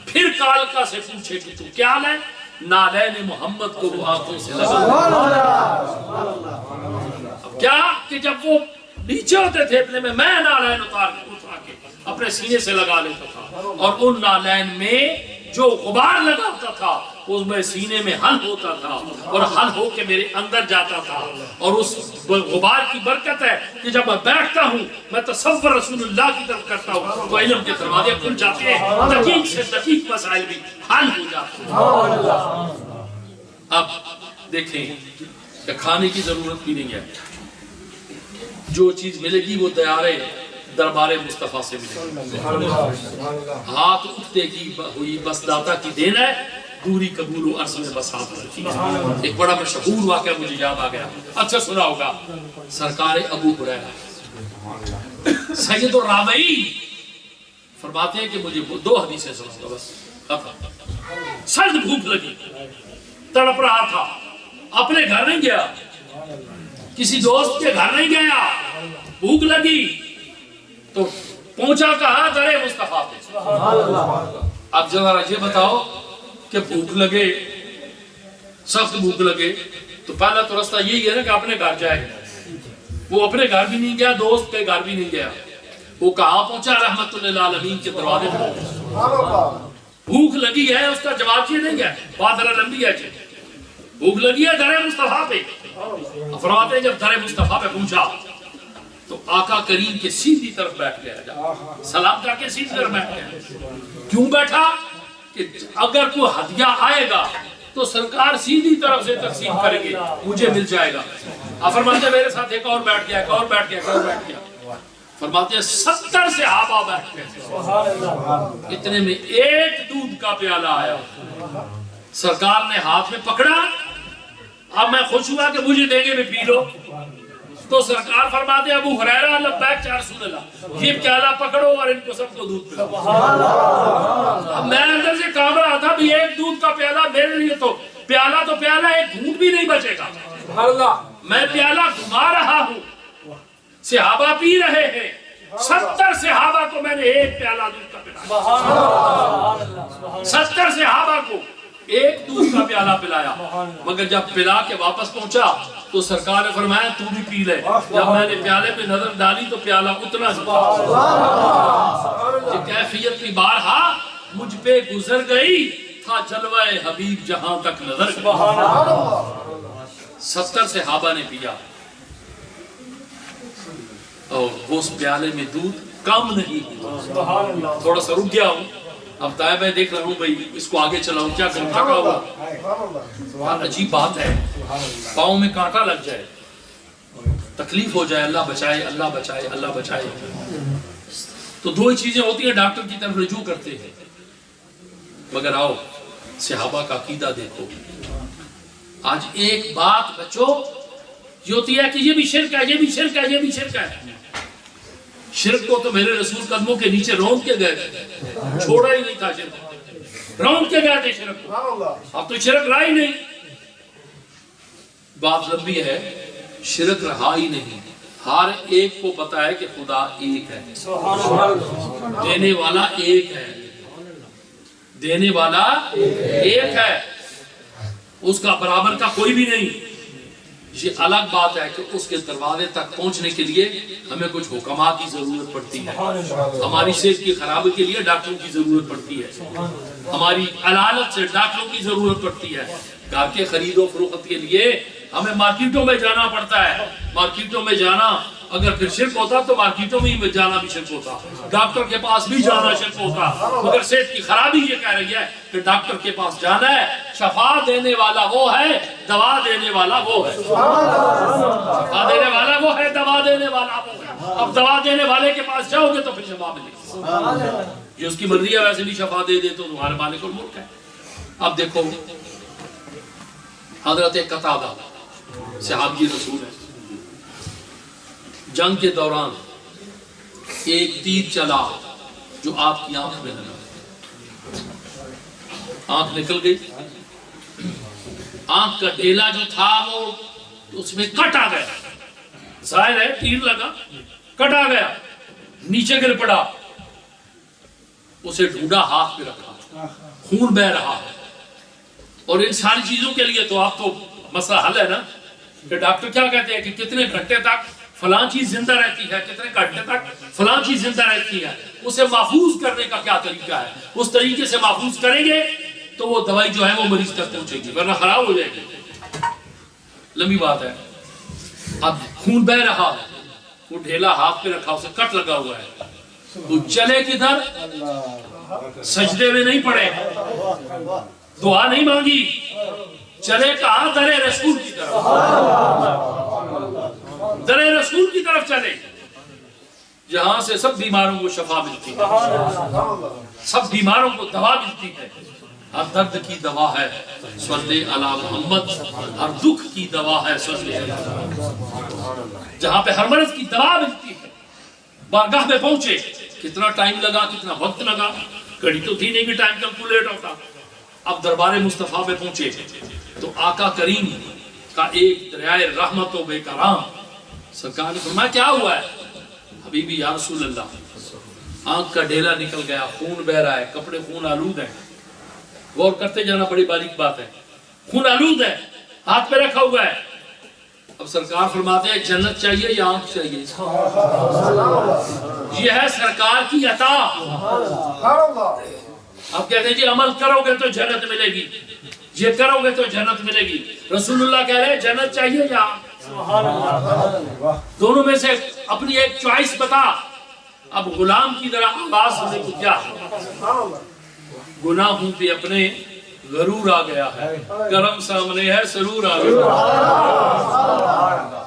پھر کالکا سے پوچھے کہ تو کیا لے، نالین محمد کو وہ آنکھوں سے لگا. اب کیا کہ جب وہ نیچے ہوتے تھے اپنے میں نالین اٹھا کے اپنے سینے سے لگا لیتا تھا، اور ان نالین میں جو غبار لگاتا تھا اس میں سینے میں حل ہوتا تھا اور حل ہو کے میرے اندر جاتا تھا. اور اس غبار کی برکت ہے کہ جب میں بیٹھتا ہوں میں تصور رسول اللہ کی طرف کرتا ہوں تو علم کے دروازے کھل جاتے ہیں، دقیق سے دقیق مسائل بھی حل ہو جاتے ہیں. اب دیکھیں کہ کھانے کی ضرورت بھی نہیں ہے، جو چیز ملے گی وہ دیارے دربار مصطفیٰ سے ملے. ہاتھ اٹھتے کی ہوئی بس داتا کی دین ہے، دوری قبول و عرض میں بس ہاتھ رکھی. ایک بڑا مشہور واقعہ مجھے یاد آ گیا، اچھا سنا ہوگا. سرکار ابو ہریرہ سید الراوی فرماتے ہیں کہ مجھے 2 حدیثیں سنا دو بس. سخت بھوک لگی، تڑپ رہا تھا، اپنے گھر نہیں گیا، کسی دوست کے گھر نہیں گیا، بھوک لگی تو پہنچا کہاں؟ در مصطفیٰ پہ۔ اب ذرا یہ بتاؤ کہ بھوک لگے، سخت بھوک لگے تو پہلا تو راستہ یہی ہے نا کہ اپنے گھر جائے۔ وہ اپنے گھر بھی نہیں گیا، دوست کے گھر بھی نہیں گیا، وہ کہاں پہنچا؟ رحمت للعالمین کے دروازے پر۔ بھوک لگی ہے، اس کا جواب یہ نہیں ہے، بات ذرا لمبی ہے جی۔ بھوک لگی ہے در مصطفیٰ پہ، فرماتے ہیں جب در مصطفیٰ پہ پہنچا تو آقا کریم کے سیدھی طرف بیٹھ گیا، سلام کر کے سیدھی طرف بیٹھ گیا۔ کیوں بیٹھا؟ کہ اگر کوئی ہدیہ آئے گا تو سرکار سیدھی طرف سے تقسیم کریں گے، مجھے مل جائے گا۔ فرماتے ہیں میرے ساتھ ایک اور بیٹھ گیا، ایک اور بیٹھ گیا، ایک اور بیٹھ گیا۔ فرماتے ہیں 70 صحابہ بیٹھ گئے، اتنے میں ایک دودھ کا پیالہ آیا، سرکار نے ہاتھ میں پکڑا۔ اب میں خوش ہوا کہ مجھے دیں گے، میں پی لو۔ تو سرکار فرماتے ہیں ابو ہریرہ لبیک یا رسول اللہ، یہ پیالہ پکڑو اور ان کو سب کو دودھ پلاؤ۔ اب میں اندر سے کام رہا تھا بھی ایک دودھ کا پیالہ میرے لیے تو پیالہ ایک گھونٹ بھی نہیں بچے گا۔ میں پیالہ گھما رہا ہوں، صحابہ پی رہے ہیں، 70 صحابہ کو میں نے ایک پیالہ دودھ کا پلایا، 70 صحابہ کو ایک دودھ کا پیالہ پلایا۔ مگر جب پلا کے واپس پہنچا تو سرکار نے فرمایا تو بھی پی لے۔ جب میں نے پیالے پہ نظر ڈالی تو پیالہ اتنا یہ کیفیت کی بارہا مجھ پہ گزر گئی، تھا جلوہ حبیب جہاں تک نظر گئی۔ 70 صحابہ نے پیا اور اس پیالے میں دودھ کم نہیں ہوا۔ تھوڑا سا رک گیا ہوں، اب طائب ہے دیکھ رہا ہوں بھئی اس کو آگے چلاؤں کیا کروں، تھکا ہوا۔ عجیب بات ہے، پاؤں میں کانٹا لگ جائے، تکلیف ہو جائے، اللہ بچائے، اللہ بچائے، اللہ بچائے، تو دو ہی چیزیں ہوتی ہیں، ڈاکٹر کی طرف رجوع کرتے ہیں۔ مگر آؤ صحابہ کا عقیدہ دیکھو۔ آج ایک بات بچو یہ ہوتی ہے کہ یہ بھی شرک ہے، یہ بھی شرک ہے، یہ بھی شرک ہے۔ شرک کو تو میرے رسول قدموں کے نیچے روند کے گئے تھے، چھوڑا ہی نہیں تھا شرک، روند کے گئے تھے شرک کو۔ اب تو شرک رہا ہی نہیں۔ بات لمبی ہے، شرک رہا ہی نہیں۔ ہر ایک کو پتا ہے کہ خدا ایک ہے، دینے والا ایک ہے، دینے والا ایک ہے، اس کا برابر کا کوئی بھی نہیں۔ یہ الگ بات ہے کہ اس کے دروازے تک پہنچنے کے لیے ہمیں کچھ حکمات کی ضرورت پڑتی ہے، ہماری صحت کی خرابی کے لیے ڈاکٹروں کی ضرورت پڑتی ہے، ہماری علالت سے ڈاکٹروں کی ضرورت پڑتی ہے، گھر کے خرید و فروخت کے لیے ہمیں مارکیٹوں میں جانا پڑتا ہے۔ مارکیٹوں میں جانا اگر پھر شرک ہوتا تو مارکیٹوں میں جانا بھی شرک ہوتا، ڈاکٹر کے پاس بھی جانا شرک ہوتا۔ مگر صحت کی خرابی یہ کہہ رہی ہے کہ ڈاکٹر کے پاس جانا ہے، شفا دینے والا وہ ہے، دوا دینے والا وہ ہے، شفا دینے والا وہ ہے، دوا دینے والا وہ ہے۔ اب دوا دینے والے کے پاس جاؤ گے تو پھر شفا ملے گی، یہ اس کی مرضی ہے، ویسے بھی شفا دے دے تو تمہارے مالک الملک ہے۔ اب دیکھو حضرت قتادہ صحابی رسول ہے، جنگ کے دوران ایک تیر چلا جو آپ کی آنکھ میں لگا، آنکھ نکل گئی، آنکھ کا ڈیلا جو تھا وہ اس میں کٹ آ گیا، ظاہر ہے تیر لگا، کٹ آ گیا، نیچے گر پڑا، اسے ڈھونڈا، ہاتھ پہ رکھا، خون بہ رہا ہے۔ اور ان ساری چیزوں کے لیے تو آپ تو مسئلہ حل ہے نا کہ ڈاکٹر کیا کہتے ہیں کہ کتنے گھنٹے تک فلاں چیز زندہ رہتی ہے، کتنے گھنٹے تک فلاں چیز زندہ رہتی ہے، اسے محفوظ کرنے کا کیا طریقہ ہے، اس طریقے سے محفوظ کریں گے تو وہ دوائی جو ہے وہ مریض تک پہنچے گی، ورنہ خراب ہو جائے گی۔ لمبی بات ہے۔ اب خون بہ رہا ہے، وہ ڈھیلا ہاتھ پہ رکھا، اسے کٹ لگا ہوا ہے، وہ چلے کدھر؟ سجدے میں نہیں پڑے، دعا نہیں مانگی، چلے کہاں؟ در رسول کی طرف، در رسول کی طرف چلے، جہاں سے سب بیماروں کو شفا ملتی ہے، سب بیماروں کو دوا ملتی ہے۔ ہر درد کی دوا ہے صلی علی محمد، ہر دکھ کی دوا ہے صلی علی محمد، جہاں پہ ہر مرض کی دوا ملتی ہے۔ بارگاہ میں پہنچے، کتنا ٹائم لگا، کتنا وقت لگا، گھڑی تو تھی نہیں کہ ٹائم کیلکولیٹ ہوتا. اب دربار مصطفیٰ میں پہنچے تو آقا کریم کا ایک دریائے رحمت و بے کرام سرکار نے فرمایا کیا ہوا ہے؟ حبیبی یا رسول اللہ آنکھ کا ڈھیلا نکل گیا، خون بہ رہا ہے، کپڑے خون آلود ہیں. غور کرتے جانا بڑی باریک بات ہے. خون آلود ہے، ہاتھ پہ رکھا ہوا ہے. اب سرکار فرماتے ہیں جنت چاہیے یا آنکھ چاہیے؟ یہ ہے سرکار کی عطا. اب کہتے ہیں جی عمل کرو گے تو جنت ملے گی، یہ کرو گے تو جنت ملے گی. رسول اللہ کہہ رہے ہیں جنت چاہیے یا دونوں میں سے اپنی ایک چوائس بتا. اب غلام کی طرح آواز ہونے کو کیا گناہوں پہ اپنے غرور آ گیا ہے، کرم سامنے ہے سرور آ گیا،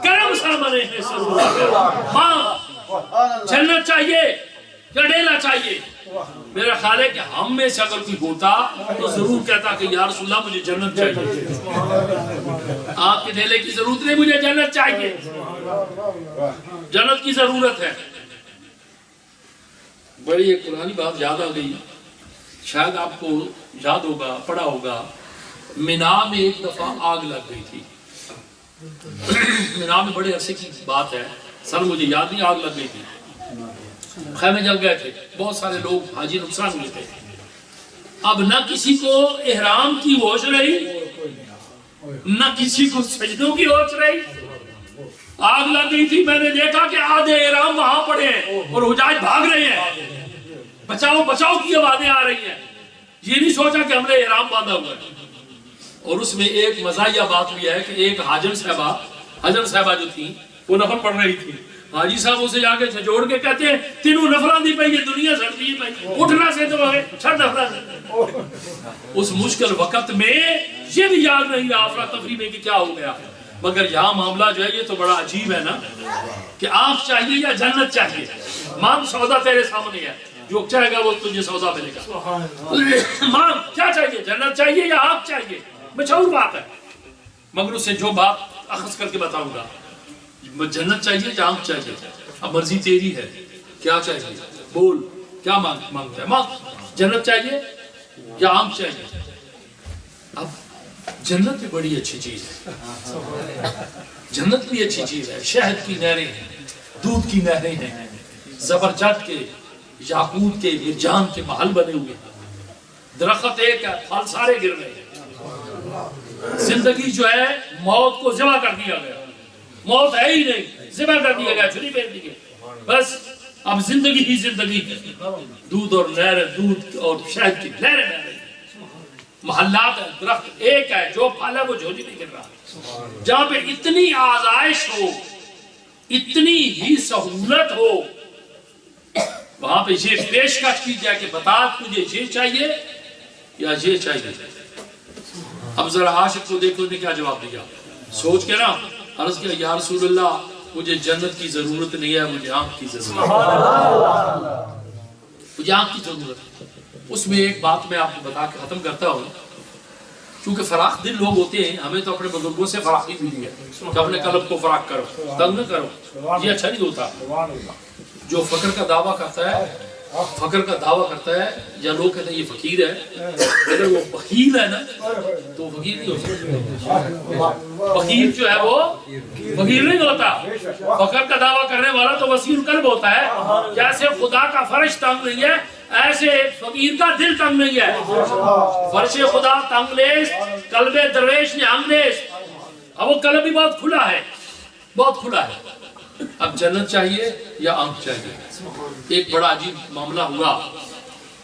کرم سامنے ہے سرور آ گیا. ہاں جنت چاہیے یا ڈیلا چاہیے؟ میرا خیال ہے کہ ہم میں سے اگر کوئی ہوتا تو ضرور کہتا کہ یا رسول اللہ مجھے جنت چاہیے. آپ کے ڈیلے کی ضرورت نہیں، مجھے جنت چاہیے، جنت کی ضرورت ہے. بڑی ایک پرانی بات یاد آ گئی، شاید آپ کو یاد ہوگا، پڑھا ہوگا. مینا میں ایک دفعہ آگ لگ گئی تھی. مینا میں بڑے عرصے کی بات ہے، سر مجھے یاد نہیں، آگ لگ گئی تھی، خیمے جل گئے تھے، بہت سارے لوگ حاجی نقصان ہوئے تھے. اب نہ کسی کو احرام کی ہوش رہی، نہ کسی کو سجدوں کی ہوش رہی. آگ لگ گئی تھی. میں نے دیکھا کہ آدھے احرام وہاں پڑے ہیں اور حجاج بھاگ رہے ہیں، بچاؤ بچاؤ کی آوازیں آ رہی ہیں. یہ نہیں سوچا کہ ہم نے احرام باندھا ہوا ہے. اور اس میں ایک مزاحیہ بات بھی ہے کہ ایک حاجن صاحبہ جو تھی وہ نفل پڑھ رہی تھی. حاجی صاحب اسے جا کے جھجوڑ کے کہتے ہیں تینوں نفلان دی پئی، یہ دنیا سڑتی ہے پئی، اٹھنا سے تو ہے چھڑ نفلان. اس مشکل وقت میں یہ بھی یاد نہیں رہا افراتفری میں کہ کیا ہو گیا. مگر یہاں معاملہ جو ہے یہ تو بڑا عجیب ہے نا کہ آنکھ چاہیے یا جنت چاہیے. مانگ سودا تیرے سامنے ہے، جو چاہے گا وہ تجھے سودا ملے گا. مانگ کیا چاہیے، جنت چاہیے یا آنکھ چاہیے؟ مشہور بات ہے، مگر اسے جو بات اخذ کر کے بتاؤں گا. جنت چاہیے یا آنکھ چاہیے؟ اب مرضی تیری ہے، کیا چاہیے بول، کیا مانگتا ہے؟ مانگ. جنت چاہیے یا آنکھ چاہیے؟ اب جنت بھی بڑی اچھی چیز ہے، جنت بھی اچھی چیز ہے. شہد کی نہریں ہیں، دودھ کی نہریں ہیں، زبرجد کے، یاقوت کے، مرجان کے محل بنے ہوئے ہیں. درخت ایک ہے، پھل سارے گر رہے ہیں. زندگی جو ہے موت کو ذبح کر دیا گیا، موت ہے ہی نہیں، ذبح کر دیا گیا، چھری پھیر دی گئی. بس اب زندگی ہی زندگی ہے. دودھ اور نہر، دودھ اور شہد کی نہریں بہ رہی ہیں. محلات ہے، درخت ایک ہے، جو پھل ہے وہ جھولی نہیں گر رہا. جہاں پہ اتنی آزائش ہو، اتنی ہی سہولت ہو، وہاں پہ یہ پیشکش کی جائے کہ بتا تجھے یہ چاہیے یا یہ چاہیے. اب ذرا عاشق کو دیکھو نے کیا جواب دیا، سوچ کے نا عرض کیا یا رسول اللہ مجھے جنت کی ضرورت نہیں ہے، مجھے آنکھ کی ضرورت ہے، مجھے آنکھ کی ضرورت ہے. اس میں ایک بات میں آپ کو بتا کے ختم کرتا ہوں. چونکہ فراخ دل لوگ ہوتے ہیں، ہمیں تو اپنے بزرگوں سے فراخی ملی ہے کہ اپنے قلب کو فراخ کرو، تنگ نہ کرو. یہ اچھا نہیں ہوتا. جو فقر کا دعویٰ کرتا ہے یا لوگ کہتے ہیں یہ فقیر ہے، اگر وہ بخیل ہے نا تو وہ فقیر نہیں ہو سکتا. فقیر جو ہے وہ فقیر نہیں ہوتا. فقر کا دعویٰ کرنے والا تو وسیع القلب ہوتا ہے. جیسے خدا کا فرش تنگ نہیں ہے، ایسے فقیر کا دل تنگ نہیں ہے. فرش خدا تنگ لیس، قلب درویش نے انگلیس. اب وہ قلب بھی بہت کھلا ہے، بہت کھلا ہے. اب جنت چاہیے یا آنکھ چاہیے؟ ایک بڑا عجیب معاملہ ہوا.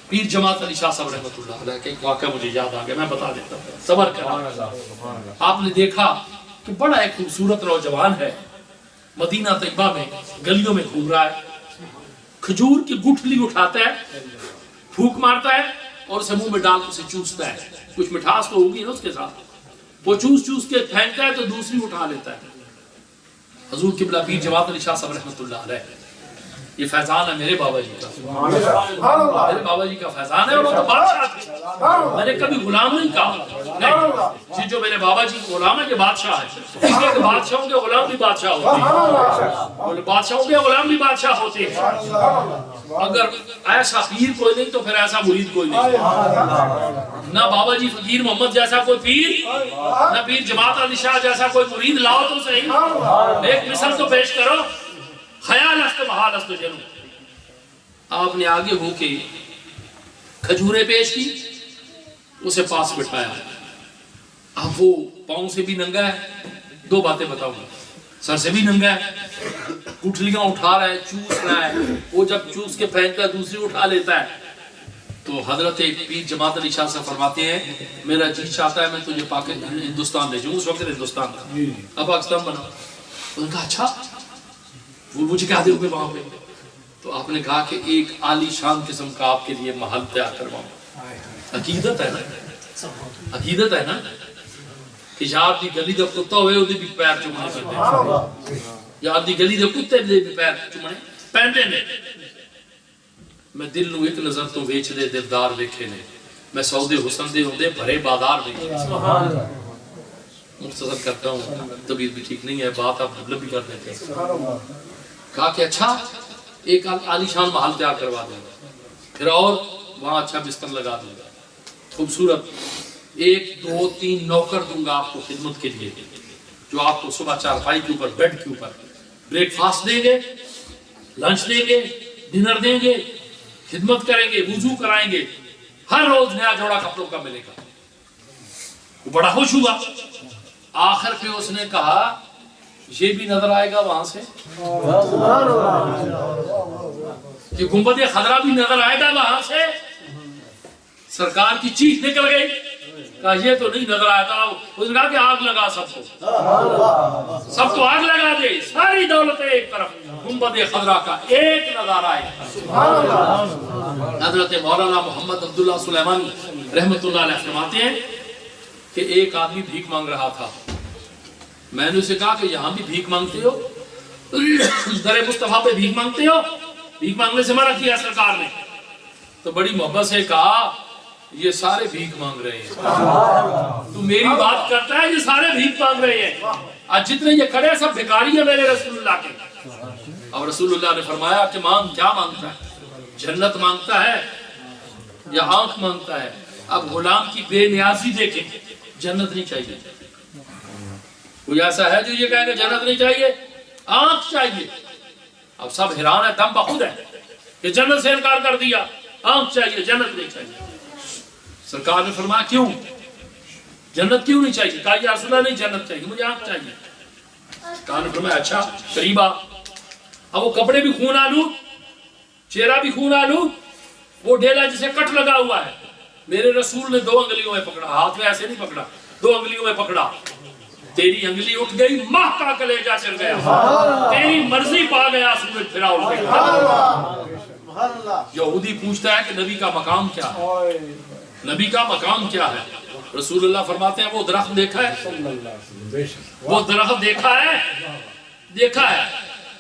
پیر جماعت علی شاہ صاحب رحمۃ اللہ علیہ کا ایک واقعہ مجھے یاد آ گیا، میں بتا دیتا ہوں، صبر کرنا. آپ نے دیکھا کہ بڑا ایک خوبصورت نوجوان ہے، مدینہ طیبہ میں گلیوں میں گھوم رہا ہے. کھجور کی گٹھلی اٹھاتا ہے، پھونک مارتا ہے اور اسے منہ میں ڈال کے اسے چوستا ہے. کچھ مٹھاس تو ہوگی نا اس کے ساتھ. وہ چوس چوس کے پھینکتا ہے تو دوسری اٹھا لیتا ہے. حضور قبلہ پیر جماعت علی شاہ صاحب رحمۃ اللہ علیہ یہ فیضان ہے میرے بابا جی کا، میرے بابا جی کا فیضان ہے، اور وہ تو بادشاہ تھے، میں نے کبھی غلام نہیں کہا، نہیں، جی جو میرے بابا جی کا غلام ہے یہ بادشاہ ہے، اس لیے کہ بادشاہوں کے غلام بھی بادشاہ ہوتے ہیں، بادشاہوں کے غلام بھی بادشاہ ہوتے ہیں، اگر ایسا پیر کوئی نہیں تو پھر ایسا مرید کوئی نہیں، نہ بابا جی فقیر محمد جیسا کوئی پیر، نہ پیر جماعت علی شاہ جیسا کوئی مرید، لاؤ تو صحیح، ایک مثال تو پیش کرو، خیال است محال است جنو، آپ نے آگے ہو کے کھجورے پیش کی، اسے پاس بٹھایا، اب وہ پاؤں سے بھی ننگا ہے، دو باتیں بتاؤں گا، سر سے بھی ننگا ہے، گٹھلیاں اٹھا رہا ہے، چوس رہا ہے، وہ جب چوس کے پھینکتا ہے دوسری اٹھا لیتا ہے، تو حضرت پیر جماعت علی شاہ صاحب فرماتے ہیں میرا جی چاہتا ہے میں تجھے ہندوستان لے جاؤں، اس وقت ہندوستان تھا، اب پاکستان بنا، انہوں نے کہا اچھا وہ مجھے کیا دے گے وہاں پہ، تو آپ نے کہا کہ ایک عالی شان قسم کا آپ کے لیے محل تیار کرواؤں، عقیدت ہے نا، عقیدت ہے نا کہ یار دی گلی دے کتا ہوئے وہ بھی پیر چومنے پڑتے، یار دی گلی دے کتے دے بھی پیر چومنے پہنتے نے، میں دل نو ایک نظر تو ویچ دے دلدار ویکھے نے، میں سودے حسن دے ہوندے بھرے بازار ویکھے، مختصر کرتا ہوں طبیعت بھی ٹھیک نہیں ہے، بات آپ لمبی کر دیتے ہیں، کہا کہ اچھا ایک عالی شان محل تیار کروا دیں گا، پھر اور وہاں اچھا بستر لگا دیں گا، خوبصورت 1 2 3 نوکر دوں گا آپ کو خدمت کے لیے، جو آپ کو صبح چارپائی کے اوپر بیڈ کے اوپر بریک فاسٹ دیں گے، لنچ دیں گے، ڈنر دیں گے، خدمت کریں گے، وضو کرائیں گے، ہر روز نیا جوڑا کپڑوں کا ملے گا، وہ بڑا خوش ہوا، آخر پہ اس نے کہا یہ بھی نظر آئے گا وہاں سے، کہ گنبد خضرا بھی نظر آئے گا وہاں سے، سرکار کی چیخ نکل گئی، کہا یہ تو نہیں نظر آیا تھا، اس نے کہا کہ آگ لگا سب کو، سب کو آگ لگا دے، ساری دولتیں ایک طرف، گنبد خضرا کا ایک نظارہ ہے۔ حضرت مولانا محمد عبداللہ سلیمانی رحمت اللہ علیہ فرماتے ہیں کہ ایک آدمی بھیک مانگ رہا تھا، میں نے اسے کہا کہ یہاں بھی بھیک مانگتے ہو، در مصطفیٰ پہ بھیک مانگتے ہو، بھیک مانگنے سے منع کیا سرکار نے، تو بڑی محبت سے کہا یہ سارے بھیک مانگ رہے ہیں، تو میری بات کرتا ہے یہ سارے بھیک مانگ رہے ہیں، آج جتنے یہ کھڑے ہیں سب بھکاری ہیں میرے رسول اللہ کے، اور رسول اللہ نے فرمایا کہ کیا مانگتا ہے، جنت مانگتا ہے یا آنکھ مانگتا ہے؟ اب غلام کی بے نیازی دیکھیں، جنت نہیں چاہیے، کوئی ایسا ہے جو یہ کہے کہ جنت نہیں چاہیے، آنکھ چاہیے، اب سب حیران ہے، دم بخود ہے کہ جنت سے انکار کر دیا، آنکھ چاہیے، جنت نہیں چاہیے۔ سرکار نے فرمایا کیوں، جنت کیوں نہیں چاہیے؟ کہا یا رسول اللہ نہیں جنت چاہیے، مجھے آنکھ چاہیے۔ سرکار نے فرمایا اچھا قریب آ، اب وہ کپڑے بھی خون آلود، چہرہ بھی خون آلود، وہ ڈیلا جسے کٹ لگا ہوا ہے، میرے رسول نے 2 انگلیوں میں پکڑا، ہاتھ میں ایسے نہیں پکڑا، 2 انگلیوں میں پکڑا، تیری انگلی اٹھ گئی ماہ کا کلیجہ چل گیا، تیری مرضی پا گیا سورج پھرا اٹھ گیا۔ یہودی پوچھتا ہے کہ نبی کا مقام کیا ہے، نبی کا مقام کیا ہے؟ رسول اللہ فرماتے ہیں وہ درخت دیکھا ہے، وہ درخت دیکھا ہے، دیکھا ہے،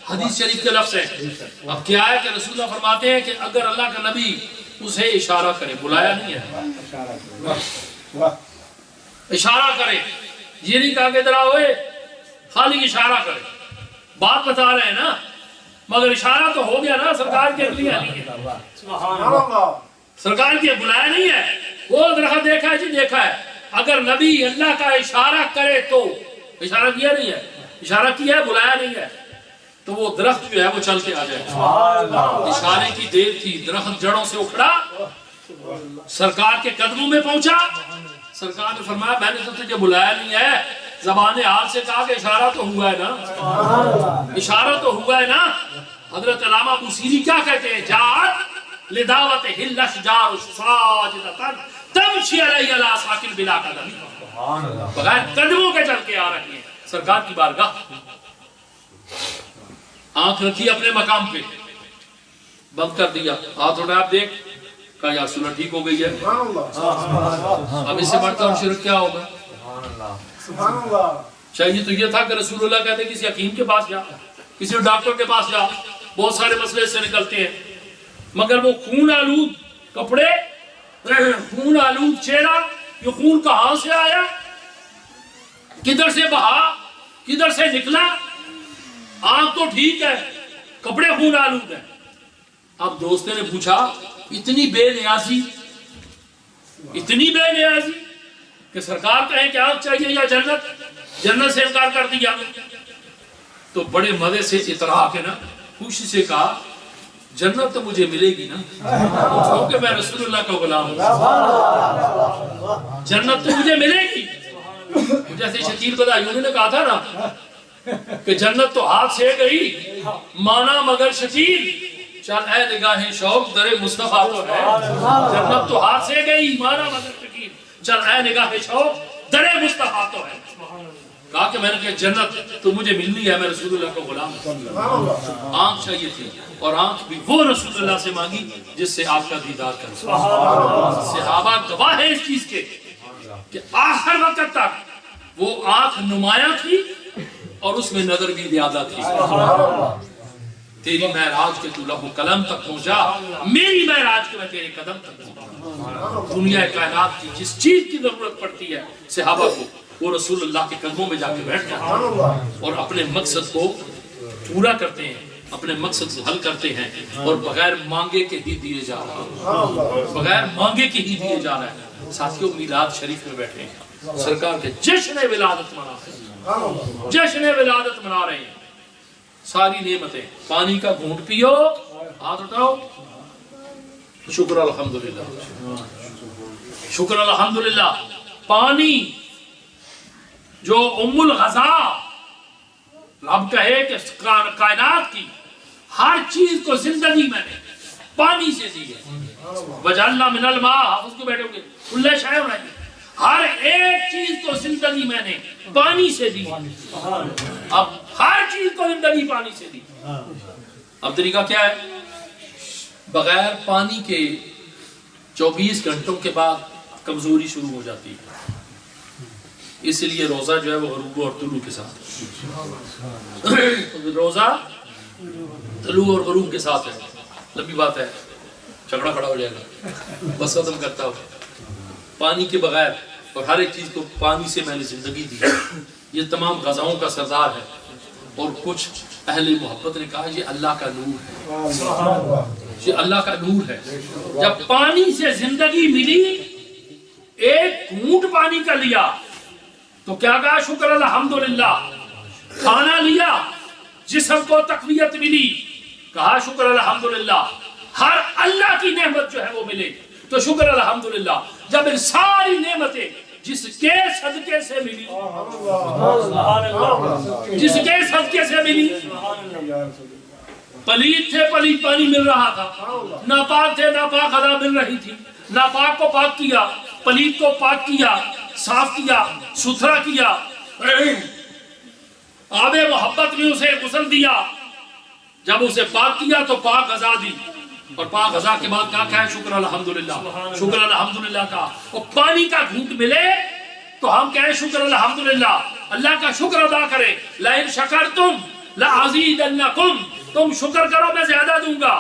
حدیث شریف کے لفظ ہے۔ اب کیا ہے کہ رسول اللہ فرماتے ہیں کہ اگر اللہ کا نبی اسے اشارہ کرے، بلایا نہیں ہے، اشارہ کرے، یہ نہیں کہا کہ ادھر آؤ، خالی اشارہ کرے، بات بتا رہے ہیں نا، مگر اشارہ تو ہو گیا نا، سرکار کی اگلیاں نہیں ہے، سرکار کی بلایا نہیں ہے، وہ درخت دیکھا ہے جی دیکھا ہے، اگر نبی اللہ کا اشارہ کرے تو، اشارہ کیا نہیں ہے، اشارہ کیا ہے بلایا نہیں ہے، تو وہ درخت جو ہے وہ چل کے آ جائے، اشارے کی دیر تھی، درخت جڑوں سے اکھڑا، سرکار کے قدموں میں پہنچا، سرکار نے فرمایا میں نے تو تجھے بلایا نہیں ہے، زبان حال سے کہا کہ اشارہ تو ہوا ہے نا، اشارہ تو ہوا ہے نا۔ حضرت علامہ ابو سیری کیا کہتے ہیں، جاءت لدعوت الاشجار ساجدۃ تمشی علیہ لا ساکن بلا قدم، بغیر قدموں کے چل کے آ رہی ہیں سرکار کی بارگاہ، آنکھ رکھی اپنے مقام پہ، بند کر دیا، ہاتھ اٹھایا، آپ دیکھ، کہا یا رسول اللہ ٹھیک ہو گئی ہے، اب اس سے بڑھ کر شرک کیا ہوگا؟ چاہیے تو یہ تھا کہ رسول اللہ کہتے کسی حکیم کے پاس جا، کسی ڈاکٹر کے پاس جا، بہت سارے مسئلے سے نکلتے ہیں، مگر وہ خون آلود کپڑے، خون آلود چہرہ، یہ خون کہاں سے آیا، کدھر سے بہا، کدھر سے نکلا؟ آنکھ تو ٹھیک ہے، کپڑے خون آلود ہیں۔ اب دوست نے پوچھا اتنی بے نیازی، اتنی بے نیازی کہ سرکار کہیں کہ آنکھ چاہیے یا جنت، جنت سے انکار کر دیا۔ تو بڑے مزے سے اطراء کے نا خوشی سے کہا جنت تو مجھے ملے گی نا، کیونکہ میں رسول اللہ کا غلام ہوں، جنت تو مجھے ملے گی۔ جیسے شکیل بدایونی نے کہا تھا نا کہ جنت تو ہاتھ سے گئی مانا مگر شکیل، چل اے نگاہ شوق در مصطفیٰ تو ہے، جنت تو ہاتھ سے گئی مانا مگر شکیل، چل اے نگاہ شوق در مصطفیٰ تو ہے۔ کہا کہ میں نے کہا جنت تو مجھے ملنی ہے، میں رسول اللہ کا غلام ہوں۔ آنکھ چاہیے تھی، اور آنکھ بھی وہ رسول اللہ سے مانگی جس سے آپ کا دیدار کر سکے۔ صحابہ گواہ ہیں اس چیز کے کہ آخر وقت تک وہ آنکھ نمایاں تھی اور اس میں نظر بھی زیادہ تھی۔ تیری معراج کے تو لوح قلم تک پہنچا، میری معراج کے میں تیرے قدم تک پہنچا۔ دنیا کائنات کی جس چیز کی ضرورت پڑتی ہے صحابہ کو، وہ رسول اللہ کے قدموں میں جا کے بیٹھ جاتے ہیں اور اپنے مقصد کو پورا کرتے ہیں، اپنے مقصد کو حل کرتے ہیں، اور بغیر مانگے کے ہی دیے جا رہا ہے، بغیر مانگے کے ہی دیے جا رہا ہے۔ ساتھیوں میلاد شریف میں بیٹھے ہیں، سرکار کے جشن ولادت منا رہے ہیں، جشن ولادت منا رہے ہیں، ساری نعمتیں، پانی کا گھونٹ پیو، ہاتھ اٹھاؤ، شکر الحمدللہ، شکر الحمدللہ۔ پانی جو ام الغذا، رب کہے کہ کائنات کی ہر چیز کو زندگی میں نے پانی سے دی ہے، وجعلنا من الماء، حافظ کو بیٹھے ہوگے کل شیء حی، ہر ایک چیز کو زندگی میں نے پانی سے دی۔ اب ہر چیز کو زندگی پانی سے دی۔ اب طریقہ کیا ہے؟ بغیر پانی کے 24 گھنٹوں کے بعد کمزوری شروع ہو جاتی ہے، اس لیے روزہ جو ہے وہ غروب اور طلوع کے ساتھ، روزہ طلوع اور غروب کے ساتھ ہے۔ لمبی بات ہے، جھگڑا کھڑا ہو جائے گا، بس ختم کرتا ہو۔ پانی کے بغیر، اور ہر ایک چیز کو پانی سے میں نے زندگی دی۔ یہ تمام غذاؤں کا سردار ہے، اور کچھ اہل محبت نے کہا یہ اللہ کا نور ہے، یہ اللہ کا نور ہے۔ جب پانی سے زندگی ملی، ایک گھونٹ پانی کا لیا تو کیا کہا؟ شکر الحمدللہ۔ کھانا لیا، جسم کو تقویت ملی، کہا شکر الحمدللہ۔ ہر اللہ کی نعمت جو ہے وہ ملے تو شکر الحمدللہ۔ جب ان ساری نعمتیں جس کے صدقے سے ملی، جس کے صدقے سے ملی، پلید تھے پلید پانی مل رہا تھا، ناپاک تھے ناپاک غذا مل رہی تھی، ناپاک کو پاک کیا، پلید کو پاک کیا، صاف کیا، ستھرا کیا، آب محبت میں اسے غسل دیا، جب اسے پاک کیا تو پاک غذا دی، اور پاک غذا کے بعد کیا کہا؟ شکر الحمدللہ، شکر الحمدللہ کا۔ اور پانی کا گھونٹ ملے تو ہم کہیں شکر الحمدللہ، اللہ کا شکر ادا کریں۔ لئن شکرتم لازیدنکم، تم شکر کرو میں زیادہ دوں گا،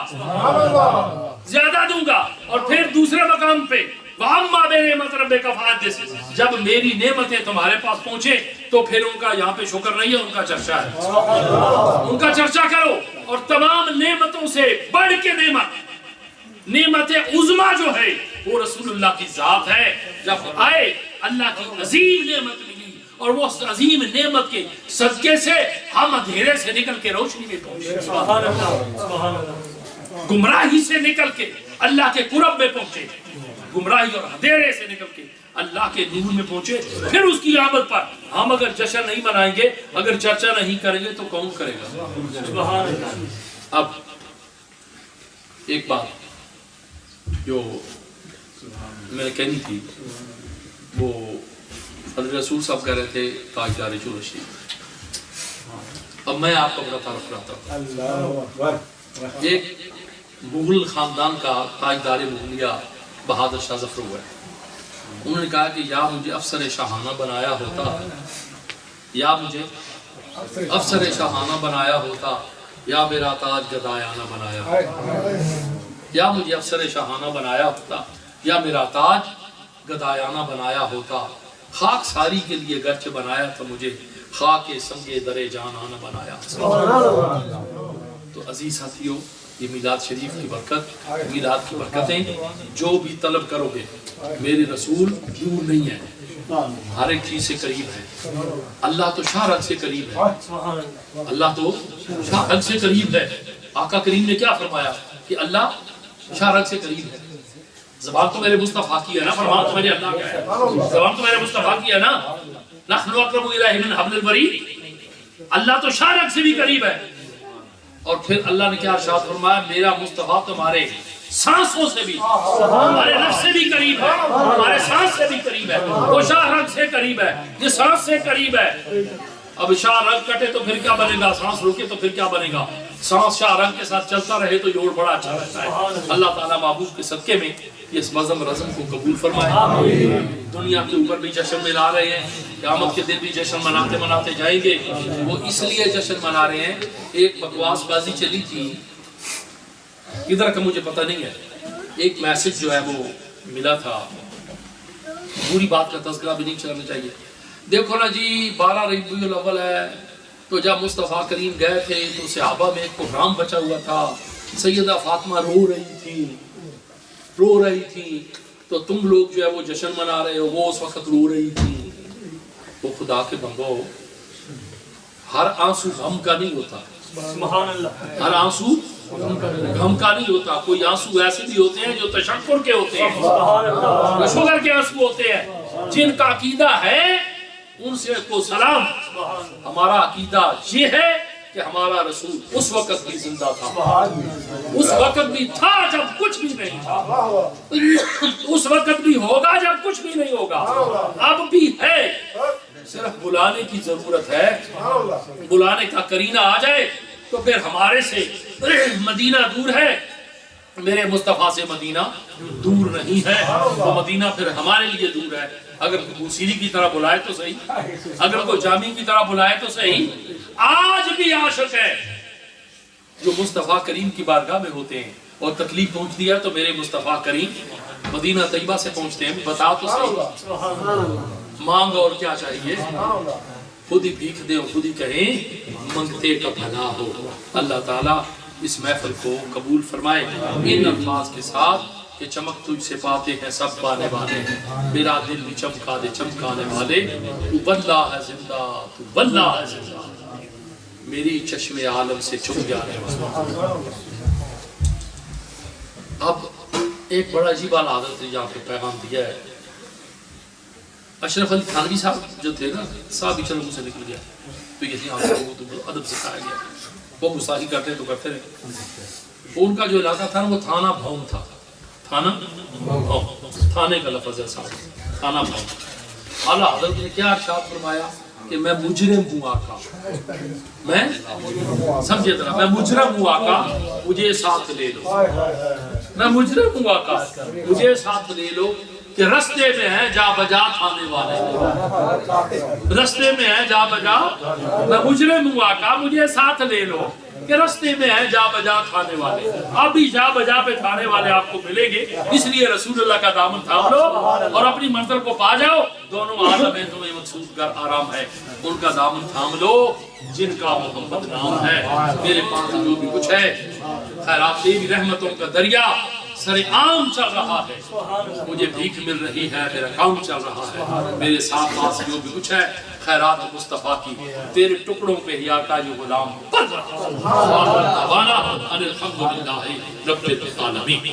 زیادہ دوں گا۔ اور پھر دوسرے مقام پہ وَأَمَّا بِنِعْمَةِ رَبِّكَ فَحَدِّثْ، جب میری نعمتیں تمہارے پاس پہنچے تو پھر ان کا یہاں پہ شکر نہیں ہے، ان کا چرچا ہے، ان کا چرچا کرو۔ اور تمام نعمتوں سے بڑھ کے نعمت عظمیٰ جو ہے وہ رسول اللہ کی ذات ہے۔ جب آئے اللہ کی عظیم نعمت ملی، اور وہ عظیم نعمت کے صدقے سے ہم اندھیرے سے نکل کے روشنی میں پہنچے، گمراہی سے نکل کے اللہ کے قرب میں پہنچے، گمراہی اور اندھیرے سے نکل کے اللہ کے نور میں پہنچے۔ پھر اس کی آمد پر ہم اگر جشن نہیں منائیں گے، اگر چرچا نہیں کریں گے تو کون کرے گا؟ اب ایک بات جو میں نے کہنی تھی، وہ حضرت رسول صاحب کہہ رہے تھے تاجدار جورشی۔ اب میں آپ کو اپنا تعارف کراتا ہوں۔ ایک مغل خاندان کا تاجدار مغلیہ بہادر شاہ ظفر ہوا ہے۔ انہوں نے کہا کہ یا مجھے افسر شاہانہ بنایا ہوتا، یا مجھے افسر شاہانہ بنایا ہوتا یا میرا تاج گدایانہ بنایا، یا مجھے افسر شاہانہ بنایا ہوتا، یا میرا تاج گدایانہ بنایا ہوتا، خاک ساری کے لیے گرچہ بنایا تھا مجھے، خاک سنگے درے جانانہ بنایا۔ تو عزیز ساتھیو، یہ میلاد شریف کی برکت، میلاد کی برکتیں جو بھی طلب کرو گے، میرے رسول دور نہیں ہے، ہر ایک چیز سے قریب ہے۔ اللہ تو شاہ رگ سے قریب ہے، اللہ تو شاہ رگ سے قریب ہے۔ آقا کریم نے کیا فرمایا کہ اللہ شاہ رگ سے قریب ہے۔ زبان تو میرے مصطفیٰ کی ہے نا، فرمان تو میرے اللہ کا ہے، زبان تو میرے مصطفیٰ کی ہے نا۔ نحن اقرب الیہ من حبل الورید، اللہ تو شاہ رگ سے بھی قریب ہے۔ اور پھر اللہ نے کیا ارشاد فرمایا، میرا مصطفیٰ تمہارے سانسوں سے بھی، ہمارے نفس سے بھی قریب ہے، ہمارے سانس سے بھی قریب ہے، وہ شاہ رگ سے قریب ہے، یہ سانس سے قریب ہے۔ اب شاہ رگ کٹے تو پھر کیا بنے گا، سانس رکے تو پھر کیا بنے گا؟ سانس شاہ رگ کے ساتھ چلتا رہے تو جوڑ بڑا اچھا رہتا ہے۔ اللہ تعالیٰ محبوب کے صدقے میں اس مزم رزم کو قبول فرمائے۔ دنیا کے اوپر بھی جشن منا رہے ہیں، قیامت کے دن بھی جشن مناتے مناتے جائیں گے۔ وہ اس لیے جشن منا رہے ہیں، ایک بکواس بازی چلی تھی ادھر کا مجھے پتہ نہیں ہے، ایک میسج جو ہے وہ ملا تھا، پوری بات کا تذکرہ بھی نہیں چلنا چاہیے۔ دیکھو نا جی 12 ربیع الاول ہے، تو جب مصطفیٰ کریم گئے تھے تو صحابہ میں ایک پروگرام بچا ہوا تھا، سیدہ فاطمہ رو رہی تھی، تو تم لوگ جو ہے وہ جشن منا رہے ہو، وہ اس وقت رو رہی تھی۔ وہ خدا کے بندو، ہر آنسو غم کا نہیں ہوتا، سبحان اللہ، ہر آنسو غم کا نہیں ہوتا۔ کوئی آنسو ایسے بھی ہوتے ہیں جو تشکر کے ہوتے ہیں، جو شکر کے آنسو ہوتے ہیں، جن کا عقیدہ ہے ان سے کو سلام۔ ہمارا عقیدہ یہ ہے کہ ہمارا رسول اس وقت بھی زندہ تھا، اس وقت بھی تھا جب کچھ بھی نہیں تھا، اس وقت بھی ہوگا جب کچھ بھی نہیں ہوگا، اب بھی ہے، صرف بلانے کی ضرورت ہے۔ بلانے کا کرینہ آ جائے تو پھر ہمارے سے مدینہ دور ہے، میرے مصطفیٰ سے مدینہ دور نہیں ہے، وہ مدینہ پھر ہمارے لیے دور ہے۔ اگر کوئی بوسیری کی طرح بلائے تو صحیح، اگر کوئی جامی کی طرح بلائے تو صحیح۔ آج بھی عاشق ہے جو مصطفیٰ کریم کی بارگاہ میں ہوتے ہیں اور تکلیف پہنچتی ہے تو میرے مصطفیٰ کریم مدینہ طیبہ سے پہنچتے ہیں، بتا تو صحیح، مانگ اور کیا چاہیے، خود ہی بھیک دے اور خود ہی کہیں منگتے کا بھلا ہو۔ اللہ تعالیٰ اس محفل کو قبول فرمائے ان الفاظ کے ساتھ کہ چمک تجھ سے پاتے ہیں سب پانے والے، میرا دل بھی چمکا دے چمکانے والے، تو بندہ ہے زندہ، تو بندہ ہے زندہ، میری چشم عالم سے چھپ جانے والا۔ اب ایک بڑا عجیب حضرت نے یہاں پہ پیغام دیا ہے۔ اشرف علی تھانوی صاحب جو تھے نا، صاحب ہی چلو مجھ سے نکل گیا، تو یہ آپ لوگوں کو تو ادب سکھایا گیا، وہ گستاخی کرتے تو کرتے رہے۔ ان کا جو علاقہ تھا وہ تھانہ بھون تھا، تھانہ بھون، تھانے کا لفظ ہے صاحب، تھانہ بھون۔ اعلیٰ حضرت نے کیا ارشاد فرمایا کہ میں مجرم ہوں آقا، میں سمجھے ذرا، میں مجرم ہوں آقا، مجھے ساتھ لے لو، میں مجرم ہوں آقا، مجھے ساتھ لے لو، کہ رستے میں ہے جا بجا کھانے والے، رستے میں ہے جا بجا، میں مجرم ہوں آقا مجھے ساتھ لے لو، کہ رستے میں ہے جا بجا کھانے والے۔ ابھی جا بجا پہ کھانے والے آپ کو ملیں گے، اس لیے رسول اللہ کا دامن تھام لو اور اپنی منزل کو پا جاؤ۔ دونوں عالم ہیں، تمہیں مقصود گر آرام ہے، ان کا دامن تھام لو جن کا محمد نام ہے۔ میرے پاس جو بھی کچھ ہے، خیرات تیری رحمتوں کا دریا سر عام چل رہا ہے، مجھے بھیک مل رہی ہے، میرا کام چل رہا ہے، میرے ساتھ پاس جو بھی کچھ ہے خیرات مصطفیٰ کی، تیرے ٹکڑوں پہ ہی آتا جو غلام پڑ رہا ہے۔ الحمدللہ رب العالمین۔